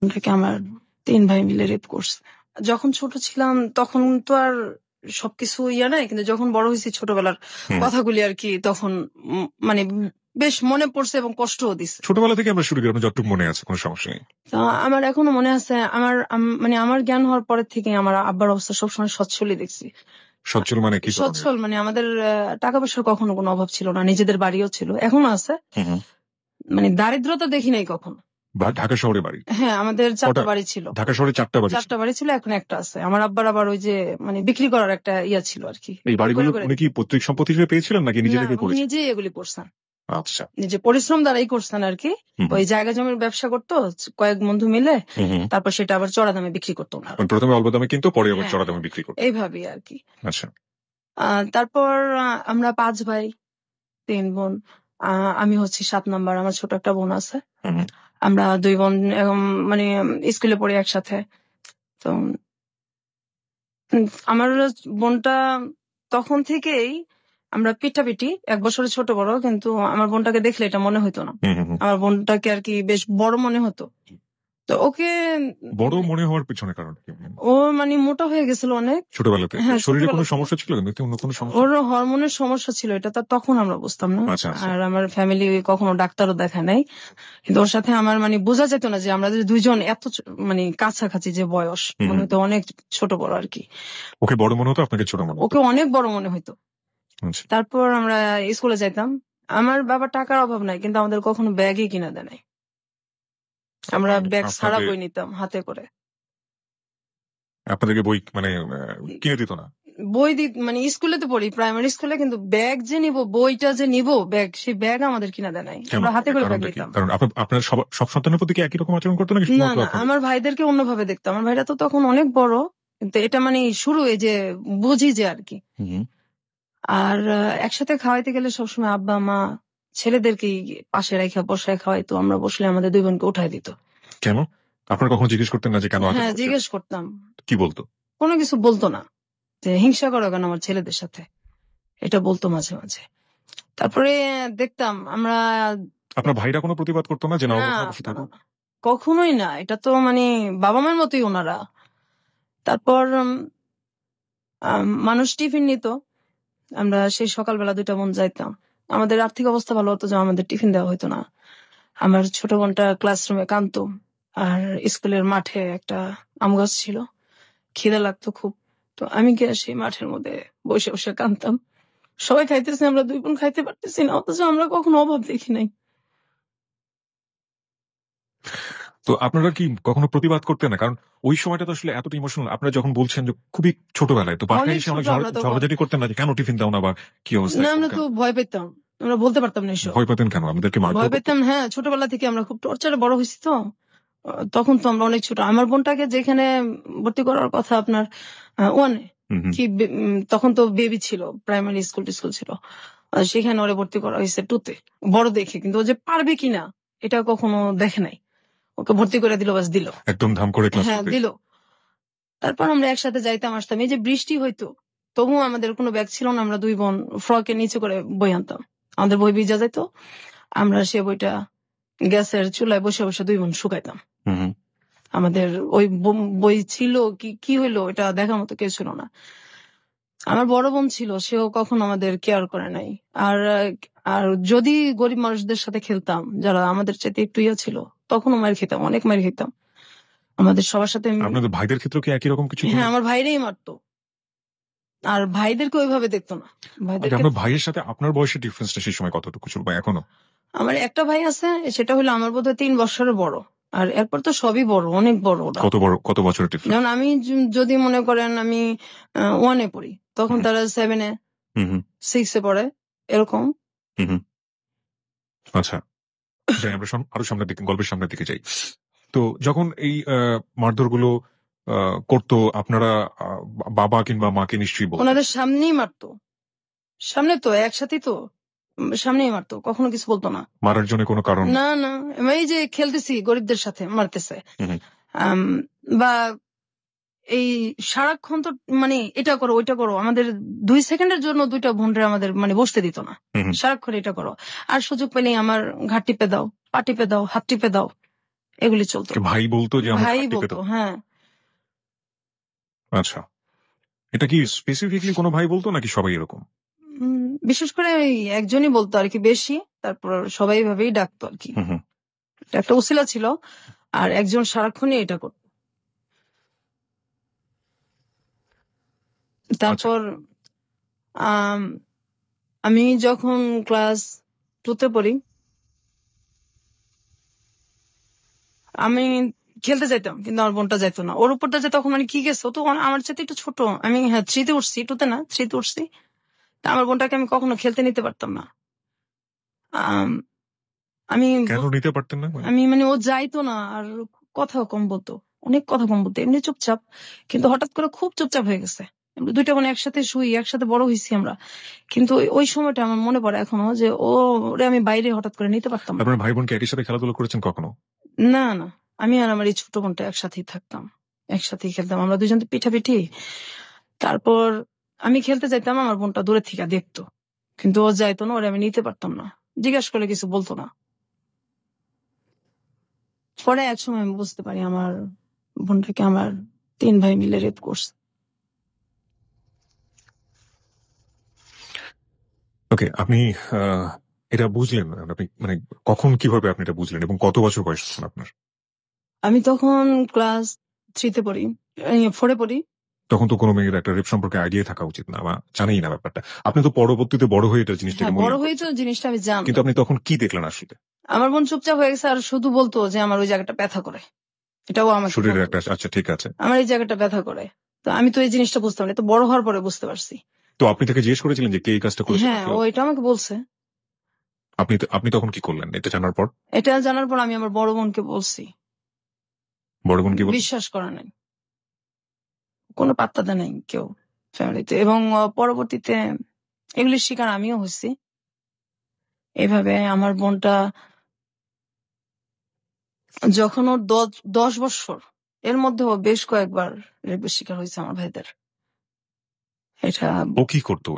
বোনটাকে আমার ৩ ভাই মিলে রেপ করছে। যখন ছোট ছিলাম তখন তো আর সবকিছু নাই। কিন্তু যখন বড় হইছি ছোটবেলার কথাগুলি আরকি তখন মানে বেশ মনে পড়ছে এবং কষ্টও দিছে। ছোটবেলা থেকে আমরা শুরু করি, আপনার যতটুকু মনে আছে, কোনো সমস্যা নেই। আমার এখনো মনে আছে মানে আমার জ্ঞান হওয়ার পরের থেকে আমার আব্বার অবস্থা সবসময় সচ্ছলই দেখছি। সচ্ছল মানে কি? সচ্ছল মানে আমাদের টাকা পয়সার কখনো কোনো অভাব ছিল না, নিজেদের বাড়িও ছিল, এখনো আছে। মানে দারিদ্রতা দেখি নাই কখনো। ঢাকা শহরে বাড়ি? হ্যাঁ, আমাদের ৪টা বাড়ি ছিল। ঢাকা শহরে 4টা বাড়ি? 4টা বাড়ি ছিল, এখন একটা আছে। আমার আব্বার আবার ওই যে মানে বিক্রি করার একটা ছিল আরকি। এই বাড়িগুলো উনি কি পৈতৃক সম্পত্তি হিসেবে পেয়েছিলেন নাকি নিজে থেকে করেছেন? নিজেই এগুলি করছেন। আচ্ছা, নিজে পরিশ্রম দ্বারাই করছেন আরকি। ওই জায়গা জমির ব্যবসা করতো কয়েক বন্ধু মিলে, তারপর সেটা আবার চড়া দামে বিক্রি করতো না। প্রথমে অল্প দামে কিন্তু পরে আবার চড়া দামে বিক্রি করতো, এইভাবেই আরকি। আচ্ছা। তারপর আমরা 5 ভাই 3 বোন। আমি হচ্ছি 7 নাম্বার, আমার ছোট একটা বোন আছে। আমরা 2 বোন মানে স্কুলে পড়ি একসাথে। তো আমার বোনটা তখন থেকেই আমরা পিটাপিটি, 1 বছরের ছোট বড়, কিন্তু আমার বোনটাকে দেখলে এটা মনে হতো না। আমার বোনটাকে আর কি বেশ বড় মনে হতো। তো ওকে বড় মনে হওয়ার পিছনে কারণ কি? ও মানে মোটা হয়ে গেছিল অনেক ছোটবেলাতে। শরীরে কোনো সমস্যা ছিল? অন্য কোনো সমস্যা? ওর হরমোনের সমস্যা ছিল, এটা তো তখন আমরা বুঝতাম না। আর আমার ফ্যামিলি কখনো ডাক্তারও দেখায় নাই। কিন্তু ওর সাথে আমার মানে বোঝা যেত না যে আমরা দুইজন এত মানে কাছাকাছি যে বয়স, মনে হতো অনেক ছোট বড় আর কি। ওকে বড় মনে হতো, আপনাকে ছোট মনে হতো? ওকে অনেক বড় মনে হতো। তারপর আমরা স্কুলে যাইতাম। আমার বাবার টাকার অভাব নাই, কিন্তু আমাদের কখনো ব্যাগই কিনা দেয় নাই। আমরা ব্যাগ ছাড়া বই নিতাম হাতে করে। আপনাদেরকে বই মানে কিনে দিত না? বই মানে স্কুলে তো পড়ি, প্রাইমারি স্কুলে, কিন্তু ব্যাগ যে নিব, বইটা যে নিব, ব্যাগ, সেই ব্যাগ আমাদের কিনা দেয় নাই। আমরা হাতে করে ব্যাগ নিতাম। কারণ আপনার সব সন্তানের প্রতি কি একই রকম আচরণ করতো নাকি? না, আমার ভাইদেরকে অন্যভাবে দেখতাম। আমার ভাইরা তো তখন অনেক বড়, কিন্তু এটা মানে শুরু এই যে বুঝি যে আর কি। আর একসাথে খাওয়াইতে গেলে সবসময় আব্বা মা ছেলেদেরকে পাশে রেখে বসায় খাওয়াইতো। আমরা বসলে আমাদের 2 বোনকে উঠাই দিত। কেন? আপনারা কখনো জিজ্ঞেস করতেন না যে কেন? হ্যাঁ, জিজ্ঞেস করতাম। কি বলতো? কোনো কিছু বলতো না, যে হিংসা করো কেন আমার ছেলেদের সাথে, এটা বলতো মাঝে মাঝে। তারপরে দেখতাম আমরা। আপনার ভাইরা কোনো প্রতিবাদ করতো না যে না কখনোই না, এটা তো মানে বাবা মার মতোই ওনারা। তারপর মানুষ টিফিন নিত, আমরা সেই সকালবেলা 2টা বোন যাইতাম। আমাদের আর্থিক অবস্থা ভালো হতো যে আমাদের টিফিন দেওয়া হতো না। আমার ছোট বোনটা ক্লাসরুমে কাঁদতো, আর স্কুলের মাঠে একটা আম গাছ ছিল, খিদে লাগতো খুব। তো আমি গিয়ে সেই মাঠের মধ্যে বসে বসে কাঁদতাম। সবাই খাইতেছে, আমরা 2 বোন খাইতে পারতেছি না, অথচ আমরা কখনো অভাব দেখি নাই। তো আপনারা কি কখনো প্রতিবাদ করতেন না? কারণ ওই সময়টা তো আসলে এতটা ইমোশনাল। আপনারা যখন বলছেন যে খুবই ছোটবেলায়, তো বাসায় এসে অনেক ঝগড়াঝাটি করতেন না যে কেন টিফিন দাও না বা কি অবস্থা? না, আমরা তো ভয় পেতাম, আমরা বলতে পারতাম না এসব। ভয় পেতেন কেন? আমাদেরকে ভয় পেতাম, হ্যাঁ, ছোটবেলা থেকে আমরা খুব টর্চারে বড় হয়েছি তো। তখন তো আমরা অনেক ছোট। আমার বোনটাকে যেখানে ভর্তি করার কথা আপনার 1 কি, তখন তো বেবি ছিল, প্রাইমারি স্কুল ছিল, সেখানে ওরে ভর্তি করা হয়েছে 2 তে, বড় দেখে। কিন্তু ও যে পারবে কিনা এটা কখনো দেখে নাই। ওকে ভর্তি করে দিল, বাস দিল, একদম ধাম করে ক্লাস। হ্যাঁ, দিল। তারপর আমরা একসাথে যাইতাম আসতাম। এই যে বৃষ্টি হইতো, তবুও আমাদের কোনো ব্যাগ ছিল না, আমরা 2 বোন ফ্রকের নিচে করে বই আনতাম। আমাদের বই ভিজা যেত, আমরা সে বইটা গ্যাসের চুলায় বসে বসে 2 বোন শুকাইতাম। আমাদের ওই বই ছিল কি হইলো এটা দেখার মতো কেউ ছিল না। আমার বড় বোন ছিল, সেও কখনো আমাদের কেয়ার করে নাই। আর যদি গরিব মানুষদের সাথে খেলতাম, যারা আমাদের চাইতে একটু ছিল, তখনও মার খেতাম, অনেক মার খেতাম। আমাদের সবার সাথে। আপনাদের ভাইদের ক্ষেত্রে কি একই রকম কিছু? হ্যাঁ, আমার ভাইরাই মারতো, আর ভাইদেরকে ওইভাবে দেখতো না। আপনার ভাইয়ের সাথে আপনার বয়সের ডিফারেন্সটা সেই সময় কতটুকু ছিল বা এখনো? আমার একটা ভাই আছে, সেটা হলো আমার বোধহয় 3 বছরের বড়। আর এরপর তো সবই বড়, অনেক বড় ওরা। কত বছরের ডিফারেন্স? যেমন আমি যদি মনে করেন আমি 1 এ পড়ি, তখন তারা 7 এ 6 এ পড়ে, এরকম। আচ্ছা, আমরা আরো সামনের দিকে, গল্পের সামনের দিকে যাই। তো যখন এই মারধর গুলো করতো, আপনারা বাবা কিংবা মাকে নিশ্চয়ই বলতেন? ওনাদের সামনেই মারতো, সামনে তো একসাথেই তো, সামনেই মারতো, কখনো কিছু বলতো না। মারার জন্য কোনো কারণ? না, এই যে খেলতেছি গরিবদের সাথে মারতেছে, বা এই সারাক্ষণ তো মানে এটা করো ওইটা করো। আমাদের 2 সেকেন্ডের জন্য 2টা বোনরে আমাদের মানে বসতে দিত না, সারাক্ষণ এটা করো। আর সুযোগ পেলেই আমার ঘাট টিপে দাও, পা টিপে দাও, হাত টিপে দাও, এগুলি চলতো। ভাই বলতো যে আমার ভাই খাট্টি বলতো, পেতো? হ্যাঁ। আচ্ছা, এটা কি স্পেসিফিকলি কোনো ভাই বলতো নাকি সবাই এরকম? বিশেষ করে ওই একজনই বলতো আর কি বেশি, তারপর সবাই এভাবেই ডাকতো আর কি। একটা উসিলা ছিল, আর একজন সারাক্ষণই এটা করতো। তারপর আমি যখন ক্লাস 2 তে পড়ি, আমি খেলতে যাইতাম, কিন্তু আমার বোনটা যাইতো না। ওর উপরটা যে তখন মানে কি গেছে, ও তো আমার সাথে একটু ছোট। আমি 3 তে উঠছি, 2 তে না, 3 তে উঠছি। তা আমার বোনটাকে আমি কখনো খেলতে নিতে পারতাম না। আম, আমি কেন নিতে পারতেন না? আমি মানে ও যাইতো না, আর কথাও কম বলতো, অনেক কথা কম বলতো। এমনি চুপচাপ, কিন্তু হঠাৎ করে খুব চুপচাপ হয়ে গেছে। আমরা দুইটা বোন একসাথে শুই, একসাথে বড় হয়েছি আমরা, কিন্তু ওই সময়টা আমার মনে পড়ে এখনো যে ওরে আমি বাইরে হঠাৎ করে নিতে পারতাম না। আপনার ভাই বোনকে একই সাথে খেলাধুলা করেছেন কখনো? না না, আমি আর আমার এই ছোট বোনটা একসাথেই থাকতাম, একসাথেই খেলতাম, আমরা দুজন তো পিঠাপিঠি। তারপর আমি খেলতে যাইতাম, আমার বোনটা দূরে থেকে দেখতো, কিন্তু ও যাইতো না, ওরে আমি নিতে পারতাম না। জিজ্ঞাসা করলে কিছু বলতো না। পরে এক সময় আমি বুঝতে পারি আমার বোনটাকে আমার 3 ভাই মিলে রেপ করছে। ওকে, আপনি এটা বুঝলেন, আপনি মানে কখন কিভাবে আপনি এটা বুঝলেন এবং কত বছর বয়স তখন আপনার? আমি তখন ক্লাস 3 তে পড়ি, 4 এ পড়ি। তখন তো কোনো মেয়ের একটা রেপ সম্পর্কে আইডিয়া থাকা উচিত না বা জানেই না ব্যাপারটা। আপনি তো পরবর্তীতে বড় হয়ে এটা জিনিসটাকে হ্যাঁ, বড় মূল্যায়ন হয়ে তো করছেন। জিনিসটা আমি কিন্তু জানলাম। আপনি তখন কি দেখলেন আসলে? আমার বোন চুপচাপ হয়ে গেছে, আর শুধু বলতো যে আমার ওই জায়গাটা ব্যথা করে। এটাও আমাকে শরীরের বলতো, একটা, আচ্ছা ঠিক আছে। আমার এই জায়গাটা ব্যথা করে। তো আমি তো এই জিনিসটা বুঝতাম না, তো বড় হওয়ার পরে বুঝতে পারছি। তো আপনি তাকে জিজ্ঞেস করেছিলেন যে কে এই কাজটা করেছে? হ্যাঁ, ও এটা আমাকে বলছে। আপনি তখন কি করলেন এটা জানার পর? এটা জানার পর আমি আমার বড় বোনকে বলছি। বড় বোন কি বলল? বিশ্বাস করা নাই, কোনো পাত্তা দেয় নাই কেউ ফ্যামিলিতে। এবং পরবর্তীতে এগুলির শিকার আমিও হয়েছি। এভাবে আমার বোনটা যখন ওর 10 বছর, এর মধ্যে ও বেশ কয়েকবার রেপের শিকার হয়েছে আমার ভাইদের। এটা ও কি করতো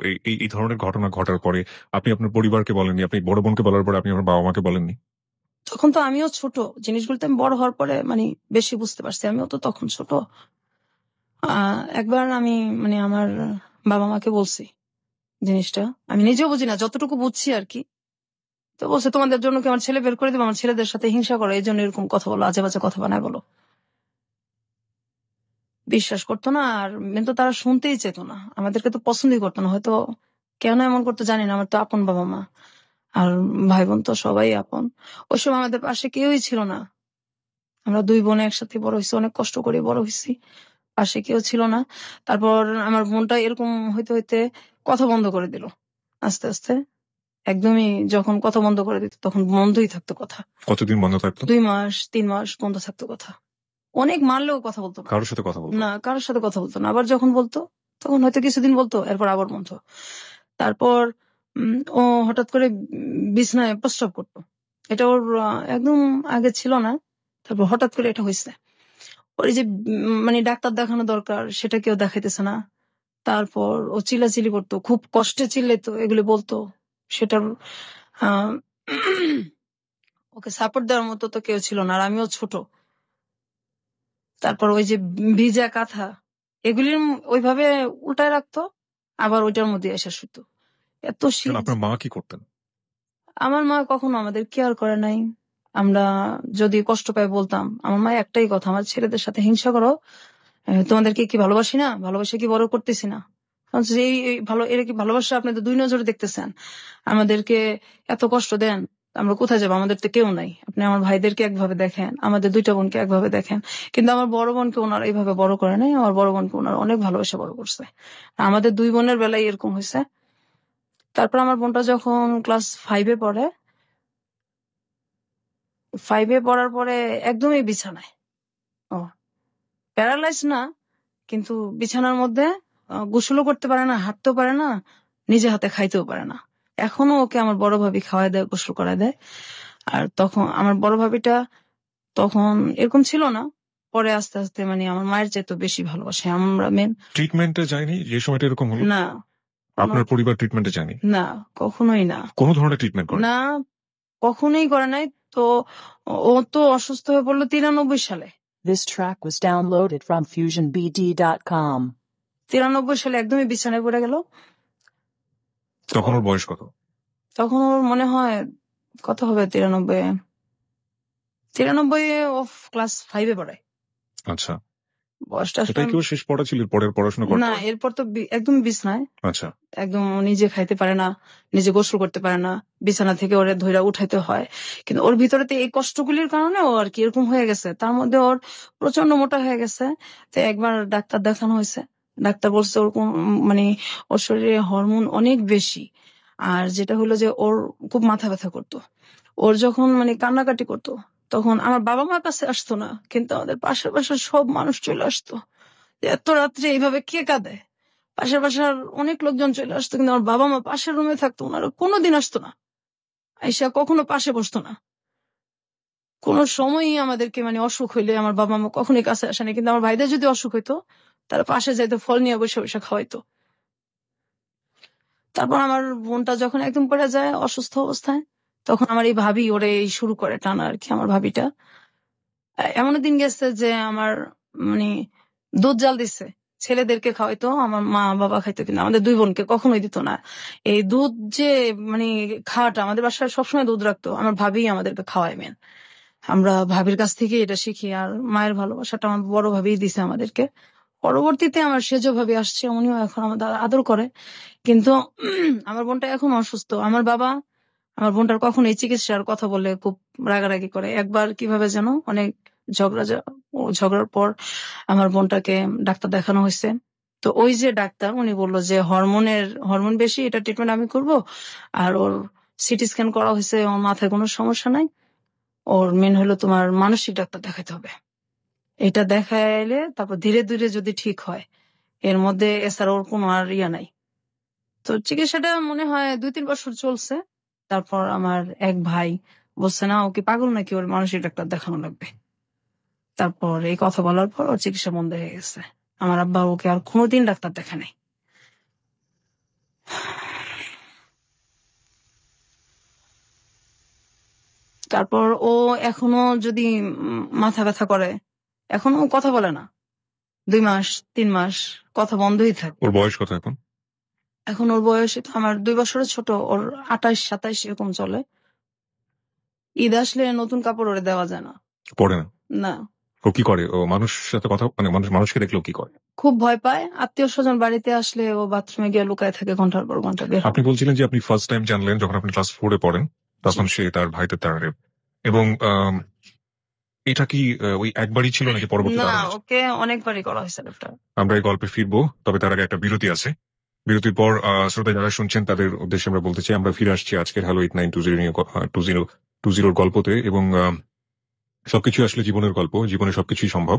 এই ধরনের ঘটনা ঘটার পরে? আপনি আপনার পরিবারকে বলেননি, আপনি বড় বোনকে বলার পরে আপনি আপনার বাবা মাকে বলেননি? তখন তো আমিও ছোট, জিনিসগুলোতে আমি বড় হওয়ার পরে মানে বেশি বুঝতে পারছি, আমিও তো তখন ছোট। একবার আমি মানে আমার বাবা মাকে বলছি জিনিসটা, আমি নিজেও বুঝি না, যতটুকু বুঝছি আর কি। তো বলছে তোমাদের জন্য কি আমার ছেলে বের করে দেবো, আমার ছেলেদের সাথে হিংসা করো, এই জন্য এরকম কথা বলো, আজে বাজে কথা বানায় বলো। বিশ্বাস করতো না, আর কিন্তু তারা শুনতেই চেত না, আমাদেরকে তো পছন্দই করতো না। হয়তো কেন এমন করতো জানি না, আমার তো আপন বাবা মা, আর ভাই বোন তো সবাই আপন। ওই সময় আমাদের পাশে কেউই ছিল না, আমরা 2 বোন একসাথে বড় হয়েছি, অনেক কষ্ট করে বড় হয়েছি, পাশে কেউ ছিল না। তারপর আমার বোনটা এরকম হইতে হইতে কথা বন্ধ করে দিল আস্তে আস্তে। একদমই যখন কথা বন্ধ করে দিত তখন বন্ধই থাকতো কথা। কতদিন বন্ধ থাকতো? 2 মাস 3 মাস বন্ধ থাকতো কথা। অনেক মারলেও কথা বলতো না, কারোর সাথে কথা বলতো? না কারোর সাথে কথা বলতো না। আবার যখন বলতো তখন হয়তো কিছুদিন বলতো, এরপর আবার বন্ধ। তারপর ও হঠাৎ করে বিছানায় প্রস্রাব করতো। এটা ওর একদম আগে ছিল না, তারপর হঠাৎ করে এটা হয়েছে। ওর এই যে মানে ডাক্তার দেখানো দরকার, সেটা কেউ দেখাইতেছে না। তারপর ও চিল্লাচিল্লি করতো, খুব কষ্টে চিল্লাইতো, এগুলি বলতো। সেটার আহ, ওকে সাপোর্ট দেওয়ার মতো তো কেউ ছিল না, আর আমিও ছোট। তারপর ওই যে ভিজা কাঁথা, এগুলির ওইভাবে উল্টায় রাখতো, আবার ওইটার মধ্যে এসে শুতো। এত শীত। আপনার মা কি করতেন? আমার মা কখনো আমাদের কেয়ার করে নাই। আমরা যদি কষ্ট পাই বলতাম, আমার মা একটাই কথা, আমার ছেলেদের সাথে হিংসা করো, তোমাদেরকে কি ভালোবাসি না, ভালোবাসে কি বড় করতেছি না? বলছে যে এই ভালো, এরা কি ভালোবাসা আপনাদের 2 নজরে দেখতেছেন? আমাদেরকে এত কষ্ট দেন, আমরা কোথায় যাবো? আমাদের তো কেউ নাই। আপনি আমার ভাইদেরকে একভাবে দেখেন, আমাদের 2টা বোনকে একভাবে দেখেন। কিন্তু আমার বড় বোনকে ওনারা এইভাবে বড় করে নাই, আমার বড় বোনকে ওনারা অনেক ভালোবাসা বড় করছে। আমাদের 2 বোনের বেলায় এরকম হয়েছে। তারপর আমার বোনটা যখন ক্লাস 5-এ পড়ে, 5-এ পড়ার পরে একদমই বিছানায়, ও প্যারালাইজ না, কিন্তু বিছানার মধ্যে গোসলও করতে পারে না, হাঁটতেও পারে না, নিজে হাতে খাইতেও পারে না। এখনো ওকে আমার বড় ভাবি খাওয়ায় দেয়, গোসল করায় দেয়। আর তখন আমার বড় ভাবিটা তখন এরকম ছিল না, পরে আস্তে আস্তে মানে আমার মায়ের চাইতে বেশি ভালোবাসে। আমরা মেন ট্রিটমেন্টে যায়নি যে সময়টা এরকম হলো? না, আপনার পরিবার ট্রিটমেন্টে যায়নি? না কখনোই না, কোনো ধরনের ট্রিটমেন্ট করে? না কখনোই করে নাই। তো ও তো অসুস্থ হয়ে পড়লো 93 সালে। This track was downloaded from FusionBD.com. 93 সালে একদমই বিছানায় পড়ে গেল। তখন ওর বয়স কত? তখন ওর মনে হয় কত হবে, 93 ও ক্লাস 5-এ পড়ে। আচ্ছা, বয়সটা সেটাই কি ওর শেষ পড়া ছিল? পরের পড়াশোনা করতে না, এরপর তো একদম বিছানায়। আচ্ছা, একদম নিজে খাইতে পারে না, নিজে গোসল করতে পারে না, বিছানা থেকে ওরে ধইরা উঠাইতে হয়। কিন্তু ওর ভিতরে তো এই কষ্টগুলির কারণে ও আর কি এরকম হয়ে গেছে। তার মধ্যে ওর প্রচন্ড মোটা হয়ে গেছে। তো একবার ডাক্তার দেখানো হয়েছে। ডাক্তার বলছে ওর মানে ওর শরীরে হরমোন অনেক বেশি। আর যেটা হলো যে ওর খুব মাথা ব্যথা করতো। ওর যখন মানে কান্নাকাটি করতো, তখন আমার বাবা মার কাছে আসতো না, কিন্তু আমাদের পাশের বাসার সব মানুষ চলে আসতো। এত রাত্রে এইভাবে কে কাঁদে? পাশের বাসার অনেক লোকজন চলে আসতো, কিন্তু আমার বাবা মা পাশের রুমে থাকতো, ওনারা কোনোদিন আসতো না, আইসা কখনো পাশে বসতো না। কোনো সময়ই আমাদেরকে মানে অসুখ হইলে আমার বাবা মা কখনোই কাছে আসেনি, কিন্তু আমার ভাইদের যদি অসুখ হইতো তারা পাশে যাইতো, ফল নিয়ে বসে বসে খাওয়াইতো। তারপর আমার বোনটা যখন একদম পড়ে যায় অসুস্থ অবস্থায়, তখন আমার এই ভাবি ওরে এই শুরু করে টানা আর কি। আমার ভাবিটা এমন দিন গেছে যে আমার মানে দুধ জাল দিচ্ছে, ছেলেদেরকে খাওয়াইতো, আমার মা বাবা খাইতো, কিন্তু আমাদের দুই বোনকে কখনোই দিত না। এই দুধ যে মানে খাওয়াটা, আমাদের বাসায় সবসময় দুধ রাখতো, আমার ভাবি আমাদেরকে খাওয়াই মেন। আমরা ভাবির কাছ থেকে এটা শিখি। আর মায়ের ভালোবাসাটা আমার বড় ভাবিই দিছে আমাদেরকে। পরবর্তীতে আমার সেজ ভাবি আসছে, উনিও এখন আমাদের আদর করে। কিন্তু আমার বোনটা এখন অসুস্থ। আমার বাবা আমার বোনটার কখন এই চিকিৎসার কথা বলে খুব রাগারাগি করে। একবার কিভাবে যেন অনেক ঝগড়ার পর আমার বোনটাকে ডাক্তার দেখানো হয়েছে। তো ওই যে ডাক্তার উনি বললো যে হরমোন বেশি, এটা ট্রিটমেন্ট আমি করব। আর ওর সিটি স্ক্যান করা হয়েছে, ওর মাথায় কোনো সমস্যা নাই। ওর মেন হলো তোমার মানসিক ডাক্তার দেখাতে হবে। এটা দেখাইলে তারপর ধীরে ধীরে যদি ঠিক হয়, এর মধ্যে এছাড়া ওর কোনো আর নাই। তো চিকিৎসাটা মনে হয় 2-3 বছর চলছে। তারপর আমার এক ভাই বলছে, না ওকে পাগল নাকি, ওর মানসিক ডাক্তার দেখানো লাগবে। তারপর এই কথা বলার পর ওর চিকিৎসা বন্ধ হয়ে গেছে। আমার আব্বা ওকে আর কোনোদিন ডাক্তার দেখা নাই। তারপর ও এখনো যদি মাথা ব্যথা করে, এখনো কথা বলে না। 2 মাস 3 মাস কথা বন্ধই থাকে। ওর বয়স কত এখন? এখন ওর বয়স তো আমার 2 বছরের ছোট, ওর 28-27 এরকম চলে। ঈদ আসলে নতুন কাপড় ওরে দেওয়া যায় না। পড়ে না? না। ও কি করে? ও মানুষের সাথে কথা মানে মানুষকে দেখলেও কি করে? খুব ভয় পায়। আত্মীয় স্বজন বাড়িতে আসলে ও বাথরুমে গিয়ে লুকায় থাকে ঘন্টার পর ঘন্টা। আপনি বলছিলেন যে আপনি ফার্স্ট টাইম জানলেন যখন আপনি ক্লাস 4-এ পড়েন, তখন সে তার ভাইদের দ্বারা রেপ। এবং এটা কি ওই একবারই ছিল নাকি পরবর্তীতে? না, ওকে অনেকবারই করা হয়েছে রেপটা। আমরা এই গল্পে ফিরবো, তবে তার আগে একটা বিরতি আছে। বিরতির পর শ্রোতা যারা শুনছেন তাদের উদ্দেশ্যে আমরা বলতে চাই, আমরা ফিরে আসছি আজকের হ্যালো 8920 গল্পতে। এবং সবকিছু আসলে জীবনের গল্প, জীবনে সবকিছুই সম্ভব।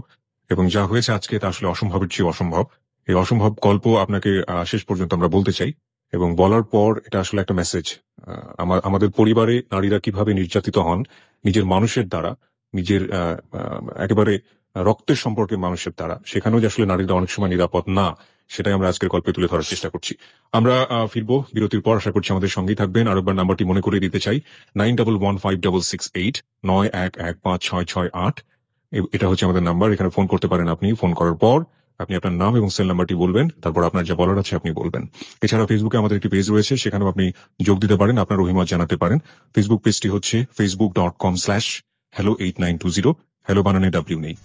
এবং যা হয়েছে আজকে তা আসলে অসম্ভবের চেয়ে অসম্ভব। এই অসম্ভব গল্প আপনাকে শেষ পর্যন্ত আমরা বলতে চাই, এবং বলার পর এটা আসলে একটা মেসেজ। আমাদের পরিবারে নারীরা কিভাবে নির্যাতিত হন নিজের মানুষের দ্বারা, নিজের একেবারে রক্তের সম্পর্কে মানুষের দ্বারা, সেখানেও যে আসলে নারীরা অনেক সময় নিরাপদ না, সেটাই আমরা আজকের গল্পে তুলে ধরার চেষ্টা করছি। আমরা ফিরবো বিরতির পর, আশা করছি আমাদের সঙ্গেই থাকবেন। আরেকবার নাম্বারটি মনে করে দিতে চাই, 91156689115668। এটা হচ্ছে আমাদের নাম্বার, এখানে ফোন করতে পারেন। আপনি ফোন করার পর আপনি আপনার নাম এবং সেল নাম্বারটি বলবেন, তারপর আপনার যা বলার আছে আপনি বলবেন। এছাড়া ফেসবুকে আমাদের একটি পেজ রয়েছে, সেখানেও আপনি যোগ দিতে পারেন, আপনার অভিমত জানাতে পারেন। ফেসবুক পেজটি হচ্ছে facebook.com/hello8920। হ্যালো বানানে ডাব্লিউ নেই।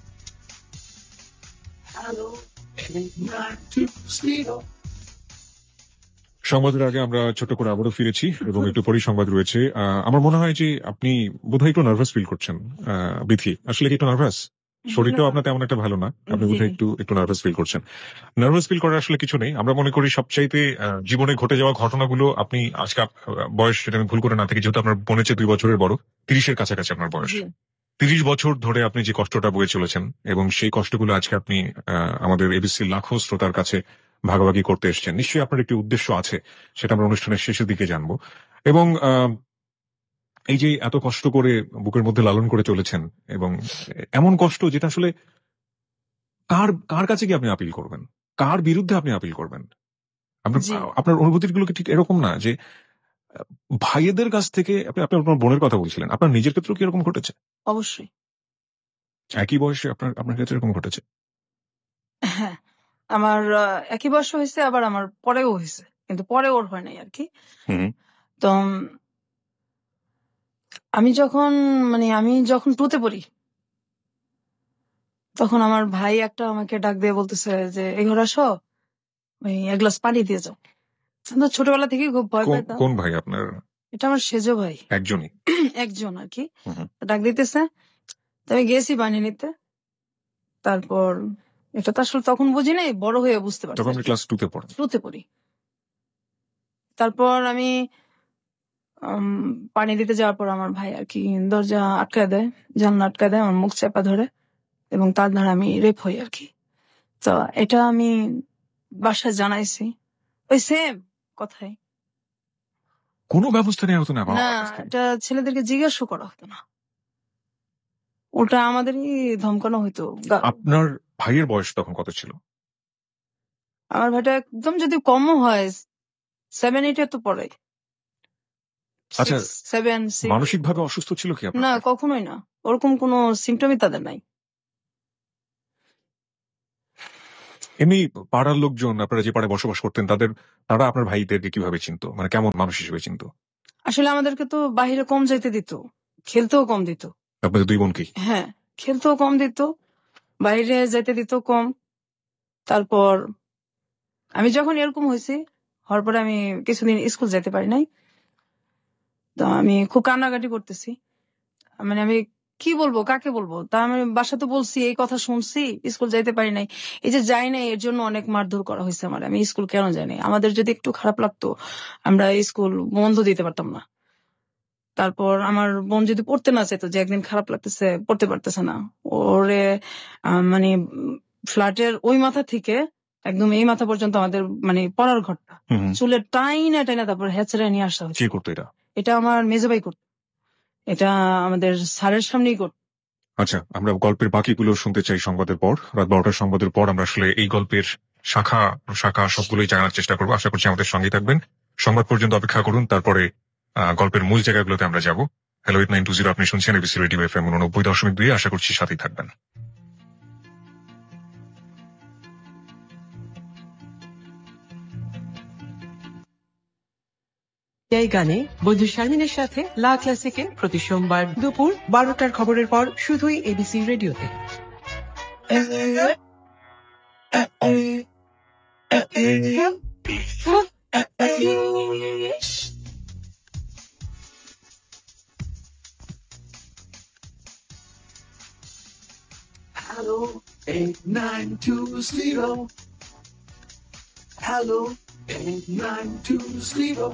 সংবাদের আগে আমরা ছোট করে আবারও ফিরেছি এবং একটু পরেই সংবাদ রয়েছে। আমার মনে হয় যে আপনি বোধহয় একটু নার্ভাস ফিল করছেন। বিথি, আসলে কি একটু নার্ভাস? শরীরটাও আপনার তেমন একটা ভালো না, আপনি বোধহয় একটু নার্ভাস ফিল করছেন। নার্ভাস ফিল করার আসলে কিছু নেই। আমরা মনে করি সবচাইতে জীবনে ঘটে যাওয়া ঘটনাগুলো, আপনি আজকে বয়স, সেটা আমি ভুল করে না থাকি, যেহেতু আপনার বোনের চেয়ে 2 বছরের বড়, 30-এর কাছাকাছি আপনার বয়স। 30 বছর ধরে আপনি যে কষ্টটা বয়ে চলেছেন, এবং সেই কষ্টগুলো আজকে আপনি আমাদের এবিসি লাখো শ্রোতার কাছে ভাগাভাগি করতে এসেছেন। নিশ্চয়ই আপনার একটি উদ্দেশ্য আছে, সেটা আমরা অনুষ্ঠানের শেষের দিকে জানবো। এবং এই যে এত কষ্ট করে বুকের মধ্যে লালন করে চলেছেন, এবং এমন কষ্ট যেটা আসলে কার কাছে কি আপনি আপিল করবেন, কার বিরুদ্ধে আপনি আপিল করবেন? আপনার অনুভূতিগুলো কি ঠিক এরকম না যে ভাইয়েদের কাছ থেকে আপনি আপনার বোনের কথা বলছিলেন, আপনার নিজের ক্ষেত্রেও কি এরকম ঘটেছে? অবশ্যই। একই বয়সে আপনার ক্ষেত্রে এরকম ঘটেছে? হ্যাঁ, আমার একই বয়স হয়েছে, আবার আমার পরেও হয়েছে, কিন্তু পরে ওর হয় নাই আর কি। হুম। তো আমি যখন 2 তে পড়ি, তখন আমার ভাই একটা আমাকে ডাক দিয়ে বলতেছে যে এই ঘরে আসো, ওই এক গ্লাস পানি দিয়ে যাও। আমি তো ছোটবেলা থেকেই খুব ভয় পেতাম। কোন ভাই আপনার? এটা আমার সেজো ভাই। একজনই? একজন আর কি। হুম। ডাক দিতেছে, তো আমি গেছি পানি নিতে। তারপর এটা তো আসলে তখন বুঝি নাই, বড় হয়ে বুঝতে পারছি। তখন আপনি ক্লাস 2 তে পড়েন? 2 তে পড়ি। তারপর আমি পানি দিতে যাওয়ার পর আমার ভাই আর কি দরজা আটকায় দেয়, জানলা আটকায় দেয়, আমার মুখ চেপা ধরে, এবং তার দ্বারা আমি রেপ হই আর কি। তো এটা আমি বাসায় জানাইছি, ওই সেম কথাই। কোনো ব্যবস্থা নেওয়া হতো না বাবা না, মার কাছ থেকে? এটা ছেলেদেরকে জিজ্ঞাসা করা হতো না, উল্টা আমাদেরই ধমকানো হইতো। আপনার ভাইয়ের বয়স তখন কত ছিল? আমার ভাইটা একদম যদি কমও হয় 7-8 তো পড়ে। আচ্ছা, 6-7-6। মানসিকভাবে অসুস্থ ছিল কি আপনার না, ভাই? কখনোই না, ওরকম কোনো সিমটমই তাদের নাই। এমনি পাড়ার লোকজন, আপনারা যে পাড়ায় বসবাস করতেন, তারা আপনার ভাইদেরকে কিভাবে চিনতো, মানে কেমন মানুষ হিসেবে চিনতো? আসলে আমাদেরকে তো বাহিরে কম যাইতে দিত, খেলতেও কম দিত। আপনাদের 2 বোনকেই? হ্যাঁ, খেলতেও কম দিত, বাইরে যেতে দিত কম। তারপর আমি যখন এরকম হয়েছি, হওয়ার পরে আমি কিছুদিন স্কুল যেতে পারি নাই। তো আমি খুব কান্নাকাটি করতেছি, মানে আমি কি বলবো, কাকে বলবো, তা আমি বাসাতে বলছি, এই কথা শুনছি, স্কুল যাইতে পারি নাই। এই যে যাই নাই, এর জন্য অনেক মারধর করা হয়েছে আমার। আমি স্কুল কেন যাই নাই, আমাদের যদি একটু খারাপ লাগতো আমরা স্কুল বন্ধ দিতে পারতাম না। তারপর আমার বোন যদি পড়তে না চাইতো, যে একদিন খারাপ লাগতেছে, পড়তে পারতেছে না, ওরে মানে ফ্ল্যাটের ওই মাথা থেকে একদম এই মাথা পর্যন্ত আমাদের মানে পড়ার ঘরটা চুলের টাইনা টাইনা তারপর হেঁচড়ে নিয়ে আসা হচ্ছে। কে করতো এটা? এটা আমার মেজো ভাই করতো, এটা আমাদের স্যারের সামনেই করতো। আচ্ছা, আমরা গল্পের বাকিগুলো শুনতে চাই সংবাদের পর। রাত 12টার সংবাদের পর আমরা আসলে এই গল্পের শাখা শাখা সবগুলোই জানার চেষ্টা করবো। আশা করছি আমাদের সঙ্গেই থাকবেন। সংবাদ পর্যন্ত অপেক্ষা করুন, তারপরে গল্পের মূল জায়গাগুলোতে আমরা যাব। হ্যালো 8920, আপনি শুনছেন এবিসি রেডিও FM 90.2। আশা করছি সাথেই থাকবেন। এই গানে বন্ধু শারমিনের সাথে লা ক্লাসিকে প্রতি সোমবার দুপুর 12টার খবরের পর শুধুই এবিসি রেডিওতে। Hello 8920. Hello 8920.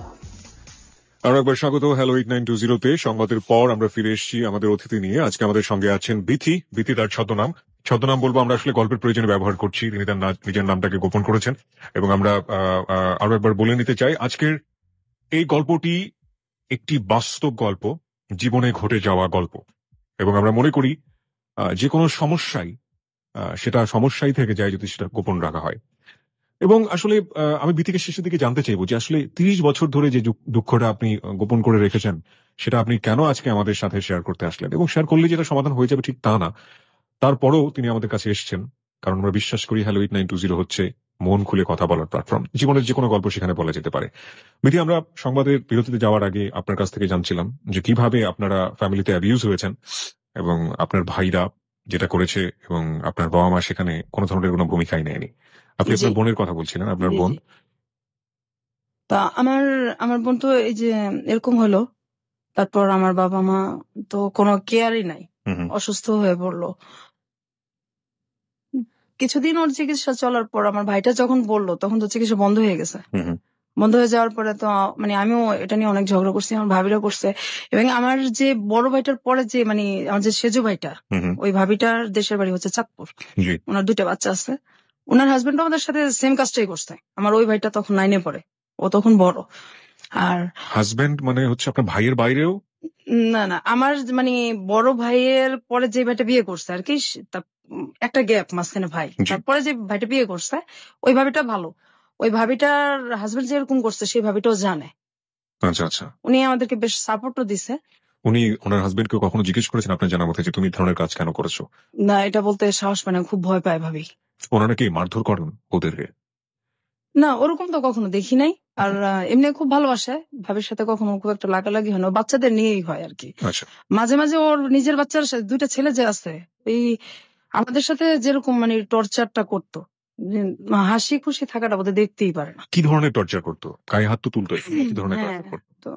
আর একবার স্বাগত হ্যালো 8920-তে। সংবাদের পর আমরা ফিরে এসেছি আমাদের অতিথি নিয়ে। আজকে আমাদের সঙ্গে আছেন বিথি। বিথি তার ছদ্মনাম বলবো আমরা আসলে গল্পের প্রয়োজনে ব্যবহার করছি, তিনি তার নিজের নামটাকে গোপন করেছেন। এবং আমরা আরো একবার বলে নিতে চাই, আজকের এই গল্পটি একটি বাস্তব গল্প, জীবনে ঘটে যাওয়া গল্প। এবং আমরা মনে করি যে কোনো সেটা সমস্যাই থেকে যায় যদি সেটা গোপন রাখা হয়। এবং আসলে আমি বিথিকে শেষের দিকে জানতে চাইবো যে আসলে 30 বছর ধরে যে দুঃখটা আপনি গোপন করে রেখেছেন, সেটা আপনি কেন আজকে আমাদের সাথে শেয়ার করতে আসলেন? এবং শেয়ার করলে যেটা সমাধান হয়ে যাবে ঠিক তা না, তারপরেও তিনি আমাদের কাছে এসেছেন, কারণ আমরা বিশ্বাস করি হ্যালো 8920 হচ্ছে মন খুলে কথা বলার প্ল্যাটফর্ম। জীবনের যে কোনো গল্প সেখানে বলা যেতে পারে। বিথি, আমরা সংবাদের বিরতিতে যাওয়ার আগে আপনার কাছ থেকে জানছিলাম যে কিভাবে আপনারা ফ্যামিলিতে অ্যাবিউজ হয়েছেন, এবং আপনার ভাইরা যেটা করেছে, এবং আপনার বাবা মা সেখানে কোনো ধরনের কোনো ভূমিকাই নেয়নি। আপনি আপনার বোনের কথা বলছিলেন, আপনার বোন। তা আমার বোন তো এই যে এরকম হলো, তারপর আমার বাবা মা তো কোনো কেয়ারই নাই, অসুস্থ হয়ে পড়লো। কিছুদিন ওর চিকিৎসা চলার পর আমার ভাইটা যখন বললো, তখন তো চিকিৎসা বন্ধ হয়ে গেছে। বন্ধ হয়ে যাওয়ার পরে তো মানে আমিও এটা নিয়ে অনেক ঝগড়া করছি, আমার ভাবিরা করছে। এবং আমার যে বড় ভাইটার পরে যে মানে আমার যে সেজো ভাইটা, ওই ভাবিটার দেশের বাড়ি হচ্ছে চাঁদপুর, ওনার 2টা বাচ্চা আছে। ওনার হাজবেন্ড আমাদের সাথে সেম কাজটাই করছে। আমার ওই ভাইটা তখন 9-এ পড়ে, ও তখন বড়। আর হাজবেন্ড মানে হচ্ছে আপনার ভাইয়ের বাইরেও? না, আমার মানে বড় ভাইয়ের পরে যে ভাইটা বিয়ে করছে আর কি, একটা গ্যাপ মাঝখানে ভাই, তারপরে যে ভাইটা বিয়ে করছে ওই ভাবিটা ভালো। ওই ভাবিটার হাজবেন্ড যেরকম করছে সেই ভাবিটাও জানে। আচ্ছা আচ্ছা। উনি আমাদেরকে বেশ সাপোর্টও দিছে। উনি ওনার হাজবেন্ডকে কখনো জিজ্ঞেস করেছেন আপনার জানা মতে যে তুমি এই ধরনের কাজ কেন করেছো? না, এটা বলতে সাহস পায় না, খুব ভয় পায় ভাবি। ওনারা কি মারধর করেন ওদেরকে? না, ওরকম তো কখনো দেখি নাই। আর এমনি খুব ভালোবাসে, ভাবির সাথে কখনো খুব একটা লাগালাগি হয় না, ও বাচ্চাদের নিয়েই হয় আর কি। আচ্ছা। মাঝে মাঝে ওর নিজের বাচ্চার সাথে, দুইটা ছেলে যে আছে, এই আমাদের সাথে যেরকম মানে টর্চারটা করতো, যে হাসি খুশি থাকাটা বোধহয় দেখতেই পারে না। কি ধরনের টর্চার করতো? গায়ে হাত তো তুলতো, কি ধরনের হ্যাঁ, টর্চার করতো? তো